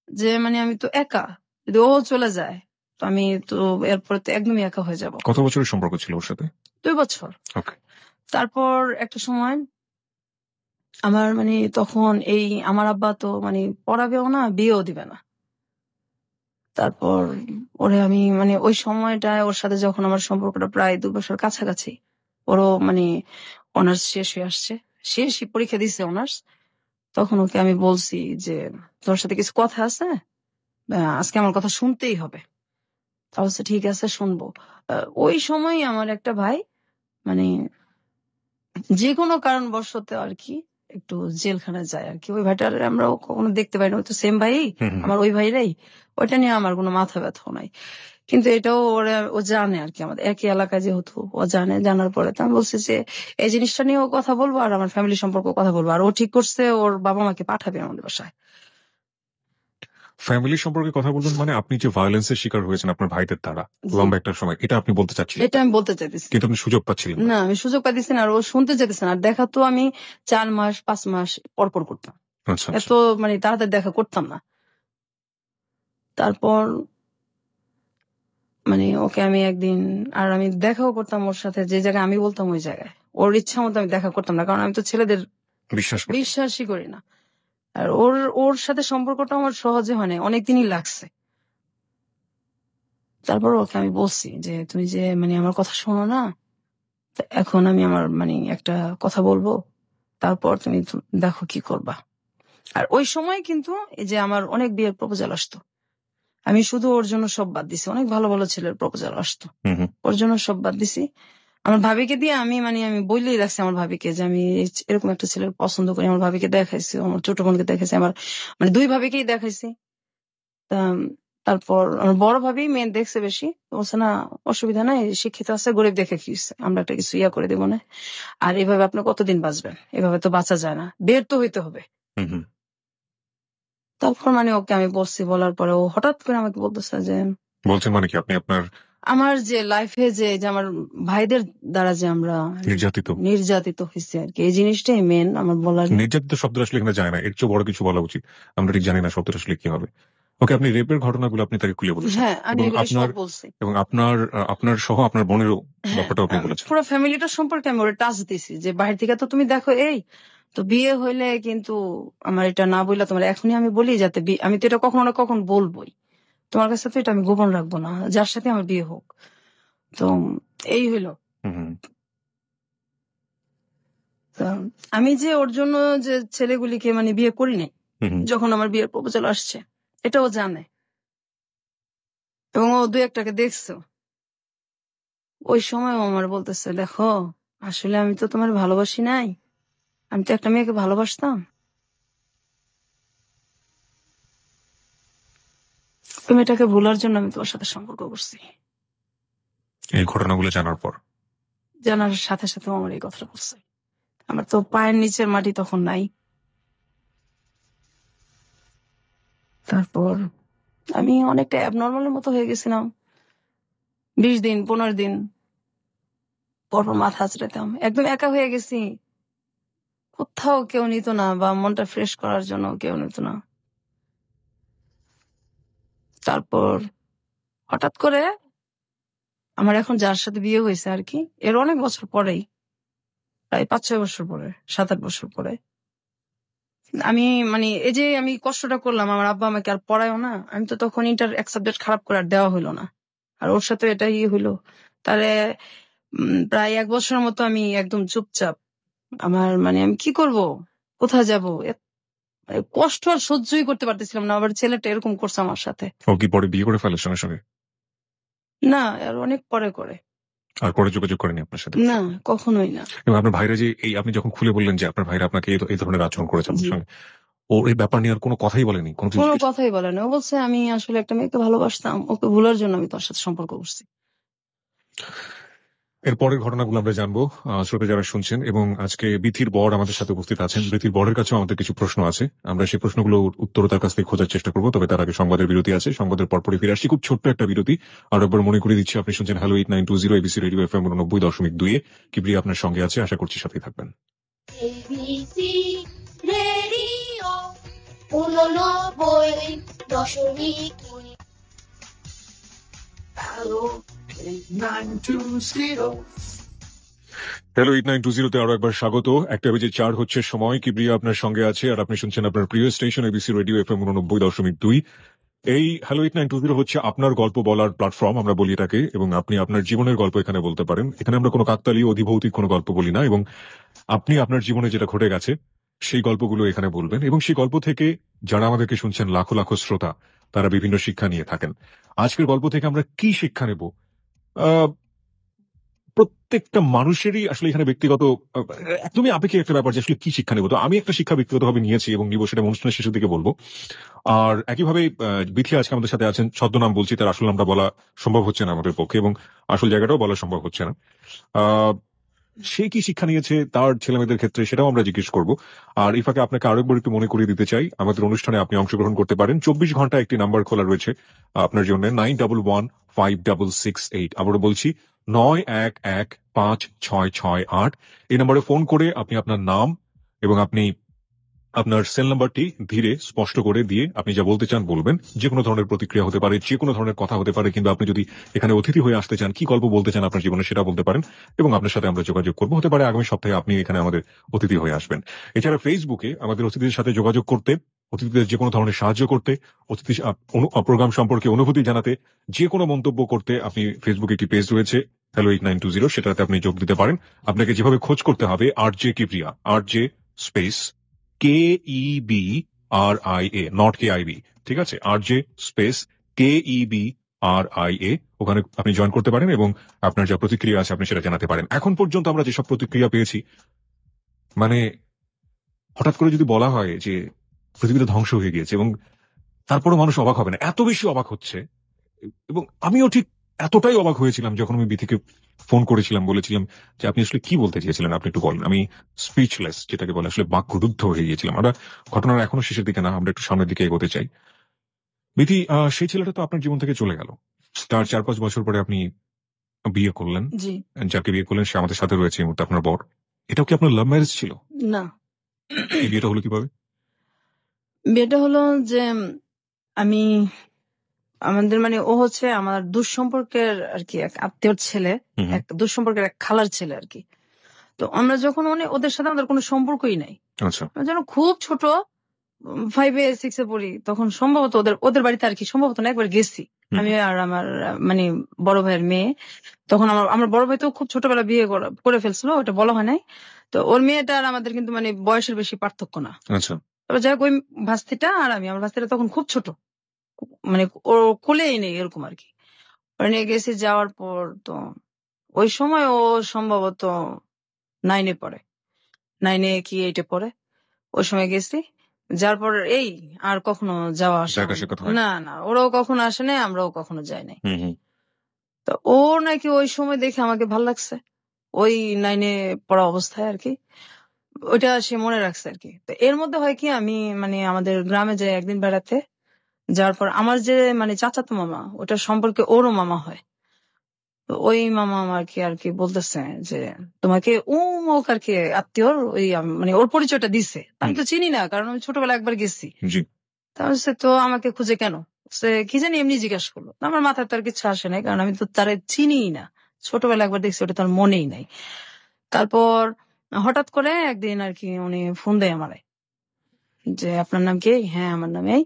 যে মানে আমি তো একা, যদি ও চলে যায় তো আমি তো এরপরে তো একদমই একা হয়ে যাব। কত বছরের সম্পর্ক ছিল ওর সাথে? 2 বছর। তারপর একটা সময় আমার মানে তখন এই আমার আব্বা তো মানে পড়াবেও না, বিয়েও দিবে না। তারপর ওরে আমি মানে ওই সময়টায় ওর সাথে যখন আমার সম্পর্কটা প্রায় 2 বছর কাছাকাছি, ওরও মানে অনার্স শেষ হয়ে আসছে, শেষই পরীক্ষা দিচ্ছে অনার্স, তখন ওকে আমি বলছি যে তোর সাথে কিছু কথা আছে, আজকে আমার কথা শুনতেই হবে। তাহলে ঠিক আছে শুনবো। ওই সময় আমার একটা ভাই মানে যে কোনো কারণবশত আর কি একটু জেলখানায় যায় আর কি। ওই ভাইটার আমরা কখনো দেখতে পাই না, ওই তো সেম ভাই আমার, ওই ভাইরাই। ওইটা নিয়ে আমার কোনো মাথা ব্যথাও নাই, কিন্তু এটাও ও জানে আর কি, আমাদের একই এলাকায় যেহেতু ও জানে। জানার পরে তো আমি বলছি যে এই জিনিসটা নিয়ে ও কথা বলবো আর আমার ফ্যামিলি সম্পর্কে কথা বলবো। আর ও ঠিক করছে ওর বাবা মাকে পাঠাবে আমাদের বাসায়। ফ্যামিলি সম্পর্কে কথা বলবেন মানে আপনি যে ভায়োলেন্সের শিকার হয়েছেন আপনার ভাইদের দ্বারা লম্বা একটা সময়, এটা আপনি বলতে চাচ্ছিলেন? এটা আমি বলতে চাইতেছি, কিন্তু আপনি সুযোগ পাচ্ছিলেন না। আমি সুযোগ পাইতেছি না, আর ও শুনতে চাইতেছে না। আর দেখা তো আমি 4 মাস 5 মাস পরপর করতাম, এত মানে তাড়াতাড়ি দেখা করতাম না। তারপর মানে ওকে আমি একদিন, আর আমি দেখাও করতাম ওর সাথে, যে জায়গায় আমি বলতাম ওই জায়গায়। ওর ইচ্ছা মতো আমি দেখা করতাম না, কারণ আমি তো ছেলেদের বিশ্বাসই করি না। আর ওর সাথে সম্পর্কটা আমার সহজে হয় না, অনেকদিনই লাগছে। তারপর ওকে আমি বলছি যে তুমি যে মানে আমার কথা শোনো না, এখন আমি আমার মানে একটা কথা বলবো, তারপর তুমি দেখো কি করবা। আর ওই সময় কিন্তু এই যে আমার অনেক বিয়ের প্রপোজাল আসতো, আমি শুধু ওর জন্য সব বাদ দিছি। অনেক ভালো ভালো ছেলের প্রপোজাল আসতো, ওর জন্য সব বাদ দিছি। আমার ভাবিকে দিয়ে আমি মানে আমি বলেই রাখছি আমার ভাবিকে যে আমি এরকম একটা ছেলের পছন্দ করি। আমার ভাবিকে দেখাইছি, আমার ছোট বোনকে দেখাইছি, আমার মানে 2 ভাবিকেই দেখাইছি। তারপর আমার বড় ভাবি মেয়ে দেখছে বেশি, বলছে না অসুবিধা নাই, শিক্ষিত আছে, গরিব দেখে কি হইছে, আমরা একটা কিছু ইয়া করে দেবো না। আর এভাবে আপনি কতদিন বাঁচবেন, এভাবে তো বাঁচা যায় না, বের তো হইতে হবে। তারপর মানে ওকে আমি বলছি, বলার পরে ও হঠাৎ করে আমাকে বলতেছে যে বলছেন মানে কি আপনি আপনার আমার যে লাইফে যে আমার ভাইদের দ্বারা যে আমরা নির্যাতিত হয়েছে আর কি, এই জিনিসটাই মেন আমার বলার। নির্যাতিত শব্দ আসলে এখানে যায় না, এর চেয়ে বড় কিছু বলা উচিত। আমরা ঠিক জানি না শব্দটা আসলে কি হবে। ওকে, আপনি রেপের ঘটনাগুলো আপনি তাকে খুলে বলেছেন। হ্যাঁ, আমি সব বলছি। এবং আপনার সহ আপনার বোনেরও ব্যাপারটা আপনি বলেছেন। পুরো ফ্যামিলিটার সম্পর্কে আমি ওরা টাচ দিছি যে বাইরে থেকে তো তুমি দেখো, এই তো বিয়ে হইলে কিন্তু আমার এটা না বললে তোমার এখনই আমি বলি, যাতে আমি তো এটা কখনো না কখন বলবোই, তোমার কাছে তো এটা আমি গোপন রাখবো না, যার সাথে আমার বিয়ে হোক। তো এই হইলো। আমি যে ওর জন্য যে ছেলেগুলিকে মানে বিয়ে করি নাই, যখন আমার বিয়ের প্রপোজাল আসছে এটাও জানে, এবং ও 2-1টাকে দেখছো। ওই সময় আমার বলতেছে দেখো আসলে আমি তো তোমার ভালোবাসি নাই, আমি তো একটা মেয়েকে ভালোবাসতাম। ওই মেয়েটাকে ভুলার জন্য আমি তোমার সাথে সম্পর্ক করছি। এই ঘটনাগুলো জানার সাথে সাথে আমার এই কথাটা বলছে। আমার তো পায়ের নিচের মাটি তখন নাই। তারপর আমি অনেকটা অ্যাবনর্মালের মতো হয়ে গেছিলাম। 20 দিন 15 দিন পরপর মাথা আঁচড়াতাম, একদম একা হয়ে গেছি, কোথাও কেউ নিত না, বা মনটা ফ্রেশ করার জন্য কেউ নিত না। তারপর হঠাৎ করে আমার এখন যার সাথে বিয়ে হয়েছে আর কি, এর অনেক বছর পরেই, প্রায় 5-6 বছর পরে, 7-8 বছর পরে, আমি এই যে আমি কষ্টটা করলাম, আমার আব্বা আমাকে আর পড়ায়ও না, আমি তো তখন ইন্টার এক সাবজেক্ট খারাপ করে আর দেওয়া হইলো না, আর ওর সাথে এটা হইলো। তাহলে প্রায় 1 বছরের মতো আমি একদম চুপচাপ, আমার আমি কি করব, কোথায় যাব, কষ্ট আর সহ্যই করতে পারতেছিলাম না। আবার ছেলেটা এরকম করছে আমার সাথে। ও কি পরে বিয়ে করে ফেলে সঙ্গে সঙ্গে? না, আর অনেক পরে করে। আর পরে যোগাযোগ করেনি আপনার সাথে? না, কখনোই না। এবং আপনার ভাইরা যে এই আপনি যখন খুলে বললেন যে আপনার ভাইরা আপনাকে এই ধরনের আচরণ করেছে আপনার জি। সঙ্গে, ও এই ব্যাপার নিয়ে আর কোনো কথাই বলেনি? কোনো কোনো কথাই বলে না। ও বলছে আমি আসলে একটা মেয়েকে ভালোবাসতাম, ওকে ভুলার জন্য আমি তোর সাথে সম্পর্ক করছি। এর পরের ঘটনাগুলো আমরা জানবো শ্রোতা যারা শুনছেন। এবং আজকে বিথির বর আমাদের সাথে উপস্থিত আছেন। বিথির বরের কাছেও আমাদের কিছু প্রশ্ন আছে, আমরা সেই প্রশ্নগুলো উত্তর তার কাছ থেকে খোঁজার চেষ্টা করবো। তবে তার আগে সংবাদের বিরতি আছে, সংবাদের পরপরই ফিরে আসছি। খুব ছোট্ট একটা বিরতি। আর একবার মনে করে দিচ্ছি, আপনি শুনছেন হ্যালো 8920 এবিসি রেডিও FM 90.2 এ। কিবরিয়া আপনার সঙ্গে আছে, আশা করছি সাথেই থাকবেন। ABC radio 89.2 Hello, 8920. হ্যালো 8920 তে আরো একবার স্বাগত। 1:04 হচ্ছে সময়। কিবরিয়া আপনার সঙ্গে আছে, আর আপনি শুনছেন আপনার প্রিয় স্টেশন এবিসি রেডিও FM 90.2। এই হ্যালো 8920 হচ্ছে আপনার গল্প বলার প্ল্যাটফর্ম, আমরা বলি এটাকে। এবং আপনি আপনার জীবনের গল্প এখানে বলতে পারেন। এখানে আমরা কোনো কাকতালীয় অধিভৌতিক কোনো গল্প বলি না, এবং আপনি আপনার জীবনে যেটা ঘটে গেছে সেই গল্পগুলো এখানে বলবেন। এবং সেই গল্প থেকে যারা আমাদেরকে শুনছেন, লাখো লাখো শ্রোতা, তারা বিভিন্ন শিক্ষা নিয়ে থাকেন। আজকের গল্প থেকে আমরা কি শিক্ষা নেব? প্রত্যেকটা মানুষেরই আসলে এখানে ব্যক্তিগত একদমই আপেক্ষিক একটা ব্যাপার যে আসলে কি শিক্ষা নেব। তো আমি একটা শিক্ষা ব্যক্তিগতভাবে নিয়েছি এবং নিব, সেটা অনুষ্ঠানের শেষের দিকে বলবো। আর একইভাবে বিথি আজকে আমাদের সাথে আছেন। ছদ্মনাম বলছি, তার আসল নামটা বলা সম্ভব হচ্ছে না আমাদের পক্ষে, এবং আসল জায়গাটাও বলা সম্ভব হচ্ছে না। সে কি শিক্ষা নিয়েছে তার ছেলে মেয়েদের ক্ষেত্রে, সেটাও আমরা জিজ্ঞেস করবো। আর এই ফাঁকে আপনাকে আরেকবার একটু মনে করিয়ে দিতে চাই, আমাদের অনুষ্ঠানে আপনি অংশগ্রহণ করতে পারেন। 24 ঘন্টা একটি নাম্বার খোলা রয়েছে আপনার জন্য, 91156668। আবারও বলছি, 91156668। এই নম্বরে ফোন করে আপনি আপনার নাম এবং আপনি আপনার সেল নাম্বারটি ধীরে স্পষ্ট করে দিয়ে আপনি যা বলতে চান বলবেন। যে কোনো ধরনের প্রতিক্রিয়া হতে পারে, যে কোনো ধরনের কথা হতে পারে, কিংবা আপনি যদি এখানে অতিথি হয়ে আসতে চান, কি গল্প বলতে চান আপনার জীবনে, সেটা বলতে পারেন এবং আপনার সাথে আমরা যোগাযোগ করবো। হতে পারে আগামী সপ্তাহে আপনি এখানে আমাদের অতিথি হয়ে আসবেন। এছাড়া ফেসবুকে আমাদের অতিথিদের সাথে যোগাযোগ করতে, অতিথিদের যে কোনো ধরনের সাহায্য করতে, অতিথি প্রোগ্রাম সম্পর্কে অনুভূতি জানাতে, যে কোনো মন্তব্য করতে, আপনি ফেসবুকে একটি পেজ রয়েছে হ্যালো 8920, সেটাতে আপনি যোগ দিতে পারেন। আপনাকে যেভাবে খোঁজ করতে হবে, RJ Kibria, RJ space KEBRIA, not KIB, ঠিক আছে? RJ স্পেস KEBRIA, ওখানে আপনি জয়েন করতে পারেন এবং আপনার যা প্রতিক্রিয়া আছে আপনি সেটা জানাতে পারেন। এখন পর্যন্ত আমরা যেসব প্রতিক্রিয়া পেয়েছি, হঠাৎ করে যদি বলা হয় যে পৃথিবীটা ধ্বংস হয়ে গিয়েছে, এবং তারপরও মানুষ অবাক হবে না, এত বেশি অবাক হচ্ছে। এবং আমিও ঠিক এতটাই অবাক হয়েছিলাম যখন আমি বিথিকে ফোন করেছিলাম, বলেছিলাম যে আপনি আসলে কি বলতে চেয়েছিলেন, আপনি একটু বলেন। আমি স্পিচলেস, যেটাকে বলে, আসলে বাকরুদ্ধ হয়ে গিয়েছিলাম। আমরা ঘটনার এখনো শেষের দিকে না, আমরা একটু সামনের দিকে এগোতে চাই। বিথি, সেই ছেলেটা তো আপনার জীবন থেকে চলে গেল, তার 4-5 বছর পরে আপনি বিয়ে করলেন। জি। যাকে বিয়ে করলেন সে আমাদের সাথে রয়েছে এই মুহূর্তে, আপনার বর। এটাও কি আপনার লাভ ম্যারেজ ছিল? না, এই বিয়েটা হলো কিভাবে? বিয়েটা হলো যে আমি আমাদের ও হচ্ছে আমার দুঃসম্পর্কের আর কি এক আত্মীয়র ছেলে, এক দুঃসম্পর্কের এক খালার ছেলে আর কি। তো আমরা যখন ওদের সাথে আমাদের কোনো সম্পর্কই নাই, আচ্ছা, যেন খুব ছোট 5-6 পড়ি, তখন সম্ভবত ওদের বাড়িতে আর কি, সম্ভবত না একবার গেছি আমি আর আমার বড় ভাইয়ের মেয়ে। তখন আমার বড় ভাই তো খুব ছোটবেলা বিয়ে করে ফেলছিল, ওটা বলা হয় নাই। তো ওর মেয়েটা আর আমাদের কিন্তু বয়সের বেশি পার্থক্য না। আচ্ছা, তবে যাই হোক, ওই ভাস্তিটা আর আমার ভাস্তিটা তখন খুব ছোট, ও কোলেই নেই এরকম আর কি। ওরা নিয়ে গেছি, যাওয়ার পর তো ওই সময় ও সম্ভবত 9-এ পড়ে, 9-এ কি 8-এ পড়ে। ওই সময় গেছি, যার পর এই আর কখনো যাওয়া আসা না, ওরাও কখনো আসে নাই, আমরাও কখনো যাই নাই। তো ও নাকি ওই সময় দেখে আমাকে ভাল লাগছে, ওই 9-এ পড়া অবস্থায় আর কি, ওইটা সে মনে রাখছে আর কি। তো এর মধ্যে হয় কি, আমি আমাদের গ্রামে যাই একদিন বেড়াতে, যার পর আমার যে চাচাতো মামা, ওটা সম্পর্কে ওরও মামা হয়। তো ওই মামা আমাকে আর কি বলতেছে যে তোমাকে মুখ আর কি আত্মীয়র ওই ওর পরিচয়টা দিছে। আমি তো চিনি না, কারণ আমি ছোটবেলা একবার গেছি। তো আমাকে খুঁজে কেন, সে কি জানি এমনি জিজ্ঞাসা করলো, আমার মাথায় তার কিছু আসে নাই, কারণ আমি তো তারে চিনিই না, ছোটবেলা একবার দেখছি, ওটা তার মনেই নাই। তারপর হঠাৎ করে একদিন আর কি উনি ফোন দেয় আমারে, যে আপনার নাম কি? হ্যাঁ আমার নাম এই।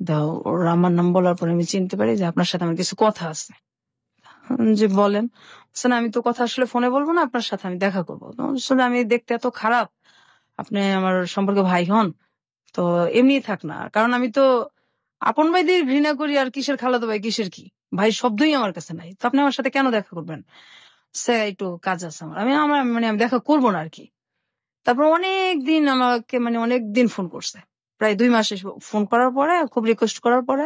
দাও, ওর আমার নাম বলার পরে আমি চিনতে পারি যে আপনার সাথে আমার কিছু কথা আছে। যে বলেন। না, আমি তো কথা আসলে ফোনে বলবো না, আপনার সাথে আমি দেখা করবো। আসলে আমি দেখতে এত খারাপ, আপনি আমার সম্পর্কে ভাই হন তো এমনি থাক না, কারণ আমি তো আপন ভাইদের ঘৃণা করি, আর কিসের খালাতো ভাই কিসের কি ভাই শব্দই আমার কাছে নাই, তো আপনি আমার সাথে কেন দেখা করবেন? সে একটু কাজ আছে আমার, আমি দেখা করবো না আর কি। তারপর অনেক দিন আমাকে অনেক দিন ফোন করছে, প্রায় 2 মাস ফোন করার পরে, খুব রিকোয়েস্ট করার পরে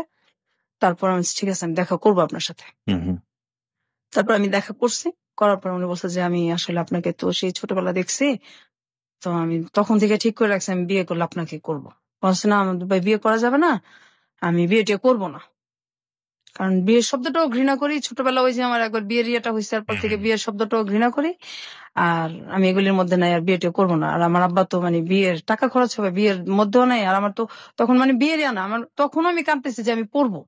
তারপর আমি ঠিক আছে আমি দেখা করবো আপনার সাথে। তারপর আমি দেখা করছি, করার পর উনি বলছে যে আমি আসলে আপনাকে তো সেই ছোটবেলা দেখছি, তো আমি তখন থেকে ঠিক করে রাখছি আমি বিয়ে করলে আপনাকে করবো। বলছে না আমাদের ভাই বিয়ে করা যাবে না, আমি বিয়েটা করবো না, কারণ বিয়ের শব্দটাও ঘৃণা করি। ছোটবেলা ওই যে আমার একবার বিয়ের ইয়েটা হয়েছে, তারপর থেকে বিয়ের শব্দটাও ঘৃণা করি, আর আমি এগুলির মধ্যে নাই, আর বিয়েটা করবো না। আর আমার আব্বা তো বিয়ের টাকা খরচ হবে, বিয়ের মধ্যেও নাই, আর আমার তো তখন বিয়ের ইয়া না, আমার তখনও আমি কাঁদতেছি যে আমি পড়বো,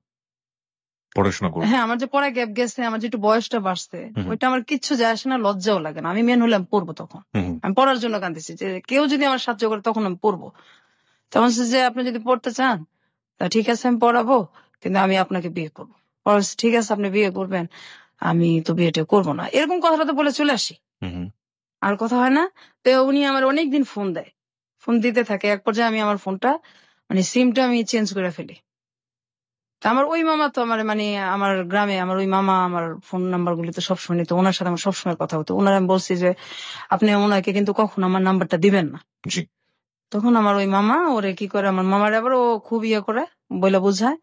পড়াশোনা করবো। হ্যাঁ আমার যে পড়া গ্যাপ গেছে, আমার যে একটু বয়সটা বাড়ছে, ওইটা আমার কিচ্ছু যায় আসে না, লজ্জাও লাগে না, আমি মেন হলে আমি পড়বো। তখন আমি পড়ার জন্য কাঁদতেছি, যে কেউ যদি আমার সাহায্য করে তখন আমি পড়বো। তখন যে আপনি যদি পড়তে চান তা ঠিক আছে আমি পড়াবো, কিন্তু আমি আপনাকে বিয়ে করবো। ঠিক আছে আপনি বিয়ে করবেন, আমি তো বিয়েটা করবো না, এরকম কথাটা তো বলে চলে আসি, আর কথা হয় না। তো উনি আমার অনেকদিন ফোন দেয়, ফোন দিতে থাকে, এক পর্যায়ে আমি আমার ফোনটা সিমটা আমি চেঞ্জ করে ফেলি। তা আমার ওই মামা তো আমার গ্রামে আমার ওই মামা আমার ফোন নাম্বার গুলি তো সবসময় নিত, ওনার সাথে আমার সবসময় কথা হতো। ওনার আমি বলছি যে আপনি ওনাকে কিন্তু কখনো আমার নাম্বারটা দিবেন না। তখন আমার ওই মামা ওরে কি করে, আমার মামার আবার ও খুব ইয়ে করে বলে বোঝায়,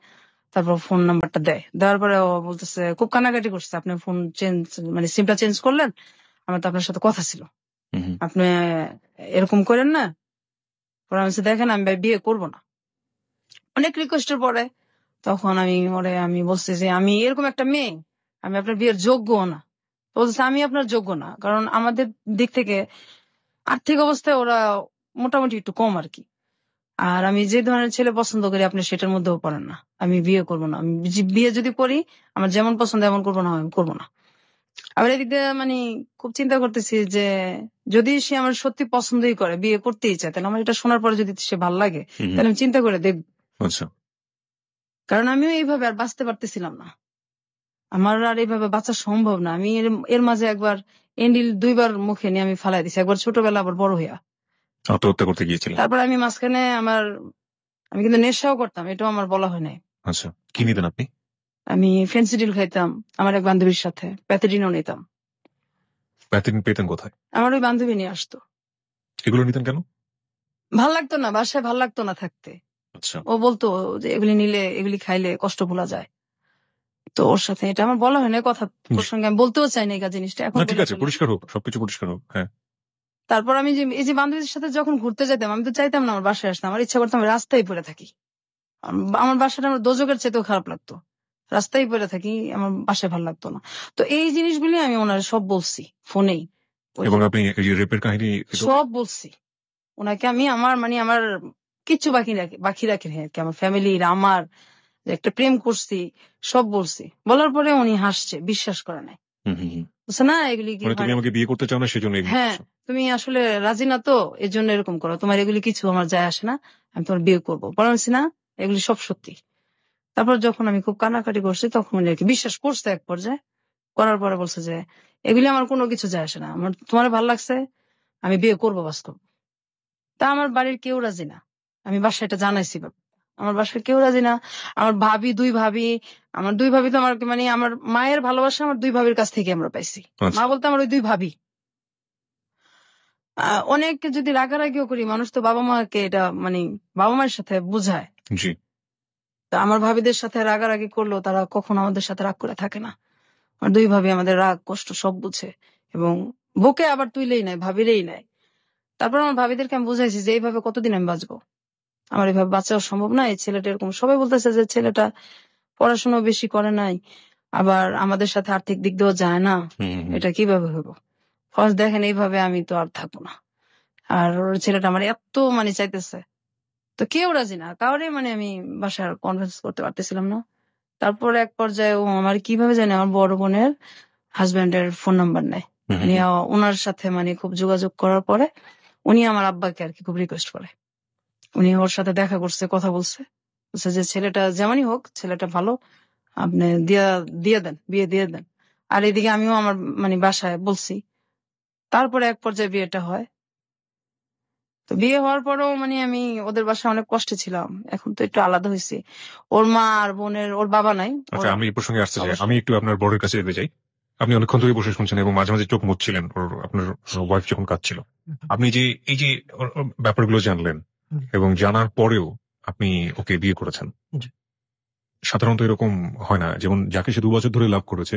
তারপর ফোন নাম্বারটা দেয়। দেওয়ার পরে ও বলতেছে, খুব কান্নাকাটি করছে, আপনি ফোন চেঞ্জ সিমটা চেঞ্জ করলেন, আমার তো আপনার সাথে কথা ছিল, আপনি এরকম করেন না। পরে আমি বলছি, দেখেন আমি বিয়ে করবো না। অনেক রিকোয়েস্টের পরে তখন আমি বলছি যে আমি এরকম একটা মেয়ে, আমি আপনার বিয়ের যোগ্য না। বলছে আমি আপনার যোগ্য না, কারণ আমাদের দিক থেকে আর্থিক অবস্থায় ওরা মোটামুটি একটু কম আর কি, আর আমি যে ধরনের ছেলে পছন্দ করি আপনি সেটার মধ্যেও পড়েন না, আমি বিয়ে করবো না। আমি বিয়ে যদি করি আমার যেমন পছন্দ এমন করবো না, আমি করবো না। আবার এদিক দিয়ে খুব চিন্তা করতেছি যে যদি সে আমার সত্যি পছন্দই করে, বিয়ে করতেই চায়, তাহলে আমার এটা শোনার পরে যদি সে ভালো লাগে তাহলে আমি চিন্তা করে দেখবো। কারণ আমিও এইভাবে আর বাঁচতে পারতেছিলাম না, আমার আর এইভাবে বাঁচা সম্ভব না। আমি এর মাঝে একবার এন্ডিল 2 বার মুখে নিয়ে আমি ফালাই দিছি, একবার ছোটবেলা আবার বড় হইয়া আত্মহত্যা করতে গিয়েছিলেন। তারপর আমি মাঝখানে আমি কিন্তু নেশাও করতাম, এটাও আমার বলা হয় নাই। আচ্ছা, কি নিতেন আপনি? আমি ফেন্সিডিল খাইতাম, আমার এক বান্ধবীর সাথে প্যাথেডিনও নিতাম। প্যাথেডিন পেতেন কোথায়? আমার ওই বান্ধবী নিয়ে আসতো। এগুলো নিতেন কেন? ভাল লাগতো না, বাসায় ভাল লাগতো না থাকতে। আচ্ছা, ও বলতো যে এগুলি নিলে এগুলি খাইলে কষ্ট ভোলা যায়, তো ওর সাথে এটা আমার বলা হয় না, কথা প্রসঙ্গে আমি বলতেও চাই না এই জিনিসটা এখন। ঠিক আছে, পরিষ্কার হোক, সবকিছু পরিষ্কার হোক। হ্যাঁ, তারপর আমি যে এই যে বান্ধবীদের সাথে যখন ঘুরতে যেতাম, আমি তো চাইতাম না আমার বাসায় আসতাম, আমার ইচ্ছা করতাম রাস্তায় পড়ে থাকি। আমার বাসাটা আমার দোজকের চেয়েতেও খারাপ লাগতো, রাস্তায় পড়ে থাকি, আমার বাসায় ভালো লাগতো না। তো এই জিনিসগুলি আমি ওনার সব বলছি ফোনেই, এবং আপনি এই রেপের কাহিনী সব বলছি ওনাকে। আমি আমার কিচ্ছু বাকি রাখি আর কি, আমার ফ্যামিলির, আমার যে একটা প্রেম করছি সব বলছি। বলার পরে উনি হাসছে, বিশ্বাস করে নাই, বুঝছে না এগুলি কি তুমি আমাকে বিয়ে করতে চাও না সেজন্য। হ্যাঁ তুমি আসলে রাজি না তো এর জন্য এরকম করো, তোমার এগুলি কিছু আমার যায় আসে না, আমি তোমার বিয়ে করবো। বলছি না এগুলি সব সত্যি। তারপর যখন আমি খুব কান্নাকাটি করছি তখন উনি আর কি বিশ্বাস করছে এক পর্যায়ে, করার পরে বলছে যে এগুলি আমার কোনো কিছু যায় আসে না, আমার তোমার ভালো লাগছে, আমি বিয়ে করবো বাস্তব। তা আমার বাড়ির কেউ রাজি না, আমি বাসায় এটা জানাইছি, আমার বাসায় কেউ রাজি না। আমার ভাবি, 2 ভাবি, আমার 2 ভাবি তো আমার আমার মায়ের ভালোবাসা আমার 2 ভাবির কাছ থেকে আমরা পাইছি। মা বলতে আমার ওই 2 ভাবি। অনেক যদি রাগারাগিও করি, মানুষ তো বাবা মাকে এটা বাবা মায়ের সাথে বুঝায়। তা আমার ভাবিদের সাথে রাগারাগি করলেও তারা কখনো আমাদের সাথে রাগ করে থাকে না। আমার 2 ভাবি আমাদের রাগ কষ্ট সব বুঝে, এবং বুকে আবার তুইলেই নাই, ভাবিরেই নাই। তারপর আমার ভাবিদেরকে আমি বুঝাইছি যে এইভাবে কতদিন আমি বাঁচবো, আমার এইভাবে বাঁচাও সম্ভব না। এই ছেলেটা এরকম, সবাই বলতেছে যে ছেলেটা পড়াশোনা বেশি করে নাই, আবার আমাদের সাথে আর্থিক দিক দিয়েও যায় না, এটা কিভাবে হইব। ফার্স্ট দেখেন এইভাবে আমি তো আর থাকবো না। আর ওর ছেলেটা আমার এত চাইতেছে, তো কেউ রাজি না, কাউরে আমি বাসার কনভিন্স করতে পারতেছিলাম না। তারপরে এক পর্যায়ে ও আমার কিভাবে জানে আমার বড় বোনের হাজবেন্ডের ফোন নাম্বার নেয়। মানে ওনার সাথে মানে খুব যোগাযোগ করার পরে উনি আমার আব্বাকে আর কি খুব রিকোয়েস্ট করে। উনি ওর সাথে দেখা করছে, কথা বলছে, বলছে যে ছেলেটা যেমনই হোক, ছেলেটা ভালো, আপনি দিয়ে দেন, বিয়ে দিয়ে দেন। আর এদিকে আমিও আমার মানে বাসায় বলছি। তারপরে এক পর্যায়ে বিয়েটা হয়। তো বিয়ে হওয়ার পরেও মানে আমি ওদের বাসায় অনেক কষ্টে ছিলাম। এখন তো একটু আলাদা হয়েছি। ওর মা আর বোনের, ওর বাবা নাই। আচ্ছা, আমি এই প্রসঙ্গে আসতে চাই। অবশ্যই। আমি একটু আপনার বোর্ডের কাছে যেতে চাই। আপনি অনেকক্ষণ ধরে বসে শুনছেন এবং মাঝে মাঝে চোখ মুছছিলেন আপনার ওয়াইফ যখন কাঁদছিল। আপনি যে এই যে ওর ব্যাপারগুলো জানলেন এবং জানার পরেও আপনি ওকে বিয়ে করেছেন, সাধারণত এরকম হয় না। যেমন যাকে সে 2 বছর ধরে লাভ করেছে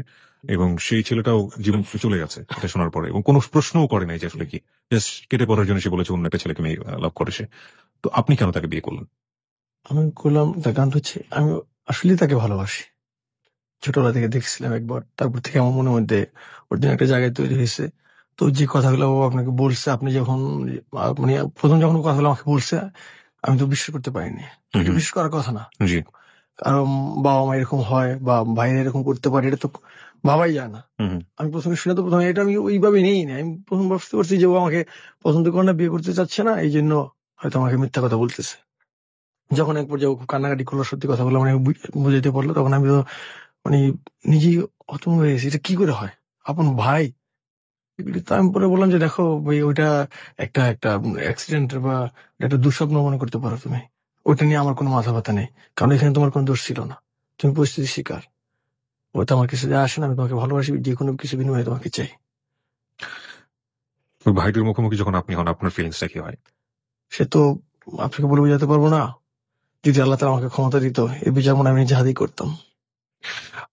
এবং সেই ছেলেটাও জীবন থেকে চলে গেছে এটা শোনার পরে, এবং কোনো প্রশ্নও করে নাই যে আসলে কি, জাস্ট কেটে পড়ার জন্য সে বলেছে অন্য একটা ছেলেকে মেয়ে লাভ করে সে। তো আপনি কেন তাকে বিয়ে করলেন? আমি করলাম তার কারণ হচ্ছে আমি আসলে তাকে ভালোবাসি। ছোটবেলা থেকে দেখছিলাম একবার, তারপর থেকে আমার মনের মধ্যে ওর জন্য একটা জায়গায় তৈরি হয়েছে। তো যে কথাগুলো ও আপনাকে বলছে, আপনি যখন মানে প্রথম যখন কথাগুলো আমাকে বলছে, আমি তো বিশ্বাস করতে পারিনি। বিশ্বাস করার কথা না, জি। কারণ বাবা মা এরকম হয় বা ভাইরা এরকম করতে পারে, এটা তো ভাবাই যায় না। আমি প্রথমে শুনে তো প্রথমে এটা আমি ওইভাবে নেই না। আমি প্রথম বুঝতে পারছি যে ও আমাকে পছন্দ করে না, বিয়ে করতে চাচ্ছে না, এই জন্য হয়তো আমাকে মিথ্যা কথা বলতেছে। যখন এক পর্যায়ে ও খুব কান্নাকাটি করলো, সত্যি কথা বলে মানে বুঝাইতে পারলো, তখন আমি তো মানে নিজেই হতভম্ব হয়ে গেছি, এটা কি করে হয়, আপন ভাই। তো আমি পরে বললাম যে দেখো ভাই, ওইটা একটা একটা অ্যাক্সিডেন্ট বা একটা দুঃস্বপ্ন মনে করতে পারো তুমি, ওইটা নিয়ে আমার কোনো মাথা ব্যথা নেই, কারণ এখানে তোমার কোনো দোষ ছিল না, তুমি পরিস্থিতি শিকার। ওইটা আমার কিছু যায় আসে না, আমি তোমাকে ভালোবাসি, যে কোনো কিছু বিনিময়ে তোমাকে চাই। ওই ভাইদের মুখোমুখি যখন আপনি হন, আপনার ফিলিংসটা কি হয়? সে তো আপনাকে বলে বোঝাতে পারবো না। যদি আল্লাহ তাআলা আমাকে ক্ষমতা দিত, এই বিচার মনে আমি নিজে হাতেই করতাম।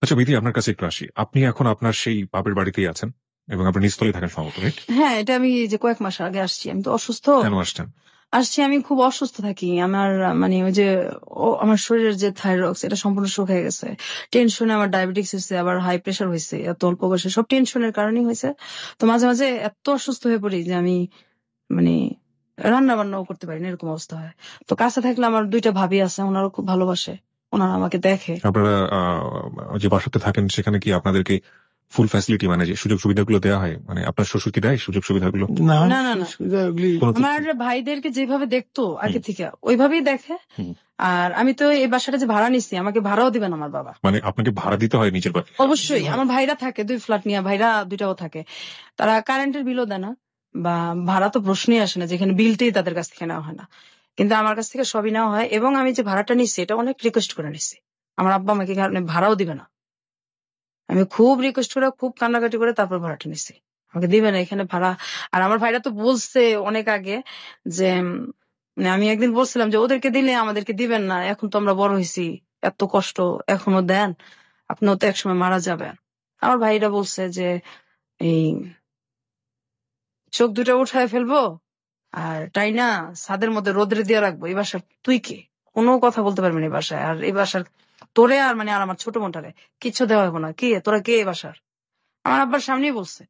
আচ্ছা বিধি, আপনার কাছে একটু আসি। আপনি এখন আপনার সেই বাপের বাড়িতেই আছেন এবং আপনি নিস্তলে থাকেন সম্ভবত, রাইট? হ্যাঁ, এটা আমি যে কয়েক মাস আগে আসছি। আমি তো অসুস্থ। কেন আসছেন? আসছি, আমি খুব অসুস্থ থাকি। আমার মানে ওই যে আমার শরীরের যে থাইরক্স, এটা সম্পূর্ণ শুকিয়ে গেছে। টেনশনে আমার ডায়াবেটিস হয়েছে, আবার হাই প্রেশার হয়েছে, এত অল্প বয়সে। সব টেনশনের কারণেই হয়েছে। তো মাঝে মাঝে এত অসুস্থ হয়ে পড়ি যে আমি মানে রান্না বান্নাও করতে পারি না, এরকম অবস্থা হয়। তো কাছে থাকলে আমার 2টা ভাবি আছে, ওনারা খুব ভালোবাসে, ওনারা আমাকে দেখে। আপনারা যে বাসাতে থাকেন সেখানে কি আপনাদেরকে ফুল ফ্যাসিলিটি মানে যে সুযোগ সুবিধাগুলো দেওয়া হয়? মানে আপনার শ্বশুর কি দেয় সুযোগ সুবিধাগুলো? না না, না, না। সুবিধা ওগুলি কোনো আমার ভাইদেরকে যেভাবে দেখতো আগে থেকে ওইভাবেই দেখে। আর আমি তো এই বাসাটা যে ভাড়া নিচ্ছি, আমাকে ভাড়াও দিবেন আমার বাবা। মানে আপনাকে ভাড়া দিতে হয় নিজের বাড়ি? অবশ্যই। আমার ভাইরা থাকে 2 ফ্ল্যাট নিয়ে, ভাইরা 2টাও থাকে। তারা কারেন্টের বিলও দেয় না বা ভাড়া তো প্রশ্নই আসে না, যেখানে বিলটাই তাদের কাছ থেকে নেওয়া হয় না। কিন্তু আমার কাছ থেকে সবই নেওয়া হয়, এবং আমি যে ভাড়াটা নিচ্ছি এটা অনেক রিকোয়েস্ট করে নিচ্ছি। আমার আব্বা আমাকে ভাড়াও দিবে না। আমি খুব রিকোয়েস্ট করে, খুব কান্নাকাটি করে তারপর ভাড়াটা নিচ্ছি। আমাকে দিবে না এখানে ভাড়া। আর আমার ভাইরা তো বলছে অনেক আগে যে মানে আমি একদিন বলছিলাম যে ওদেরকে দিলে আমাদেরকে দিবেন না, এখন তো আমরা বড় হয়েছি, এত কষ্ট এখনো দেন, আপনিও তো একসময় মারা যাবেন। আমার ভাইরা বলছে যে এই চোখ 2টা উঠায় ফেলবো আর তাই না ছাদের মধ্যে রোদ্রে দিয়ে রাখবো। এই বাসার তুই কে? কোনো কথা বলতে পারবি না এই বাসায়। আর এই বাসার তোরে আর মানে আর আমার ছোট বোনটারে কিচ্ছু দেওয়া হবে না। কে তোরা, কে এই বাসার? আমার আব্বার সামনেই বলছে।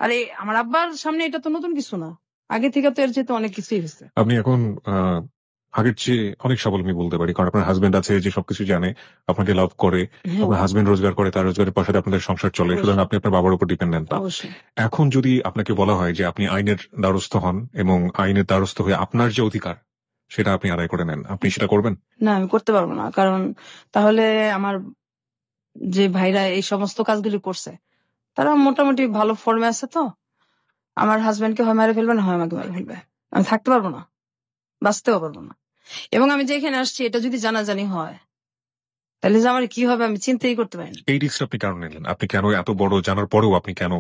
আরে আমার আব্বার সামনে এটা তো নতুন কিছু না, আগে থেকে তো এর চেয়ে তো অনেক কিছুই হয়েছে। আপনি এখন আগের চেয়ে অনেক স্বাবলম্বী বলতে পারি, কারণ আপনার হাজবেন্ড আছে যে সবকিছু জানে, আপনাকে লাভ করে, আপনার হাজবেন্ড রোজগার করে, তার রোজগারের পয়সাতে আপনাদের সংসার চলে, সুতরাং আপনি আপনার বাবার উপর ডিপেন্ডেন্ট না। অবশ্যই। এখন যদি আপনাকে বলা হয় যে আপনি আইনের দ্বারস্থ হন এবং আইনের দ্বারস্থ হয়ে আপনার যে অধিকার সেটা আপনি আদায় করে নেন, আপনি সেটা করবেন? না, আমি করতে পারবো না, কারণ তাহলে আমার যে ভাইরা এই সমস্ত কাজগুলি করছে তারা মোটামুটি ভালো ফর্মে আছে। তো আমার হাজবেন্ডকে হয় মেরে ফেলবে, না হয় আমাকে মেরে ফেলবে। আমি থাকতে পারবো না, বাঁচতেও পারবো না। এবং আমি যেখানে আসছি এটা যদি জানাজানি হয় তাহলে যে আমার কি হবে আমি চিন্তাই করতে পারি না। এই রিস্কটা আপনি কেন নিলেন? আপনি কেন এত বড় জানার পরেও আপনি কেন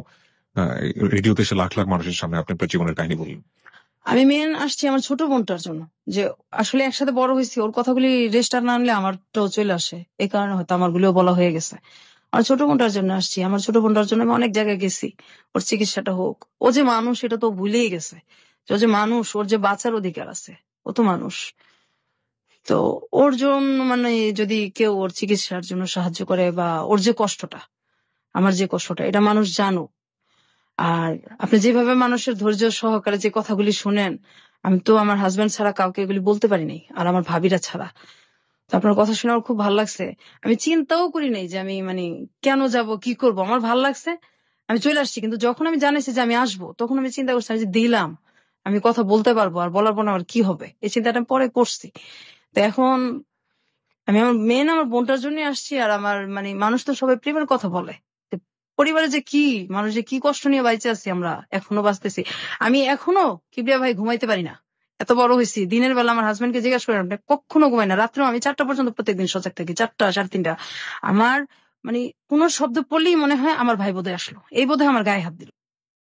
রেডিওতে এসে লাখ লাখ মানুষের সামনে আপনি আপনার জীবনের কাহিনী বললেন? আমি মেন আসছি আমার ছোট বোনটার জন্য, যে আসলে একসাথে বড় হয়েছি, ওর কথাগুলি রেজিস্টার না আনলে আমারটাও চলে আসে, এই কারণে হয়তো আমার গুলিও বলা হয়ে গেছে। আমার ছোট বোনটার জন্য আসছি, আমার ছোট বোনটার জন্য আমি অনেক জায়গায় গেছি, ওর চিকিৎসাটা হোক। ও যে মানুষ এটা তো ভুলেই গেছে, যে ও যে মানুষ, ওর যে বাঁচার অধিকার আছে, ও তো মানুষ। তো ওর জন্য মানে যদি কেউ ওর চিকিৎসার জন্য সাহায্য করে, বা ওর যে কষ্টটা, আমার যে কষ্টটা, এটা মানুষ জানুক। আর আপনি যেভাবে মানুষের ধৈর্য সহকারে যে কথাগুলি শুনেন, আমি তো আমার হাজবেন্ড ছাড়া কাউকে এগুলি বলতে পারি নাই, আর আমার ভাবিরা ছাড়া। তো আপনার কথা শুনে আমার খুব ভালো লাগছে। আমি চিন্তাও করি নাই যে আমি মানে কেন যাব, কি করব, আমার ভালো লাগছে, আমি চলে আসছি। কিন্তু যখন আমি জানিয়েছি যে আমি আসবো, তখন আমি চিন্তা করছি যে দিলাম, আমি কথা বলতে পারবো, আর বলার পর আমার কি হবে, এই চিন্তাটা আমি পরে করছি। তো এখন আমি আমার বোনটার জন্য আসছি। আর আমার মানে মানুষ তো সবাই প্রেমের কথা বলে, তো পরিবারে যে কি মানুষ যে কি কষ্ট নিয়ে বাইচে আছি, আমরা এখনো বাঁচতেছি। আমি এখনো কিবরিয়া ভাই ঘুমাইতে পারি না, এত বড় হয়েছি। দিনের বেলা আমার হাজবেন্ডকে জিজ্ঞাসা করেন, আপনি কখনো ঘুমাই না, রাত্রেও আমি 4টা পর্যন্ত প্রত্যেকদিন সজাগ থাকি, 4টা 3:30। আমার মানে কোনো শব্দ পড়লেই মনে হয় আমার ভাই বোধহয় আসলো, এই বোধহয় আমার গায়ে হাত দিল।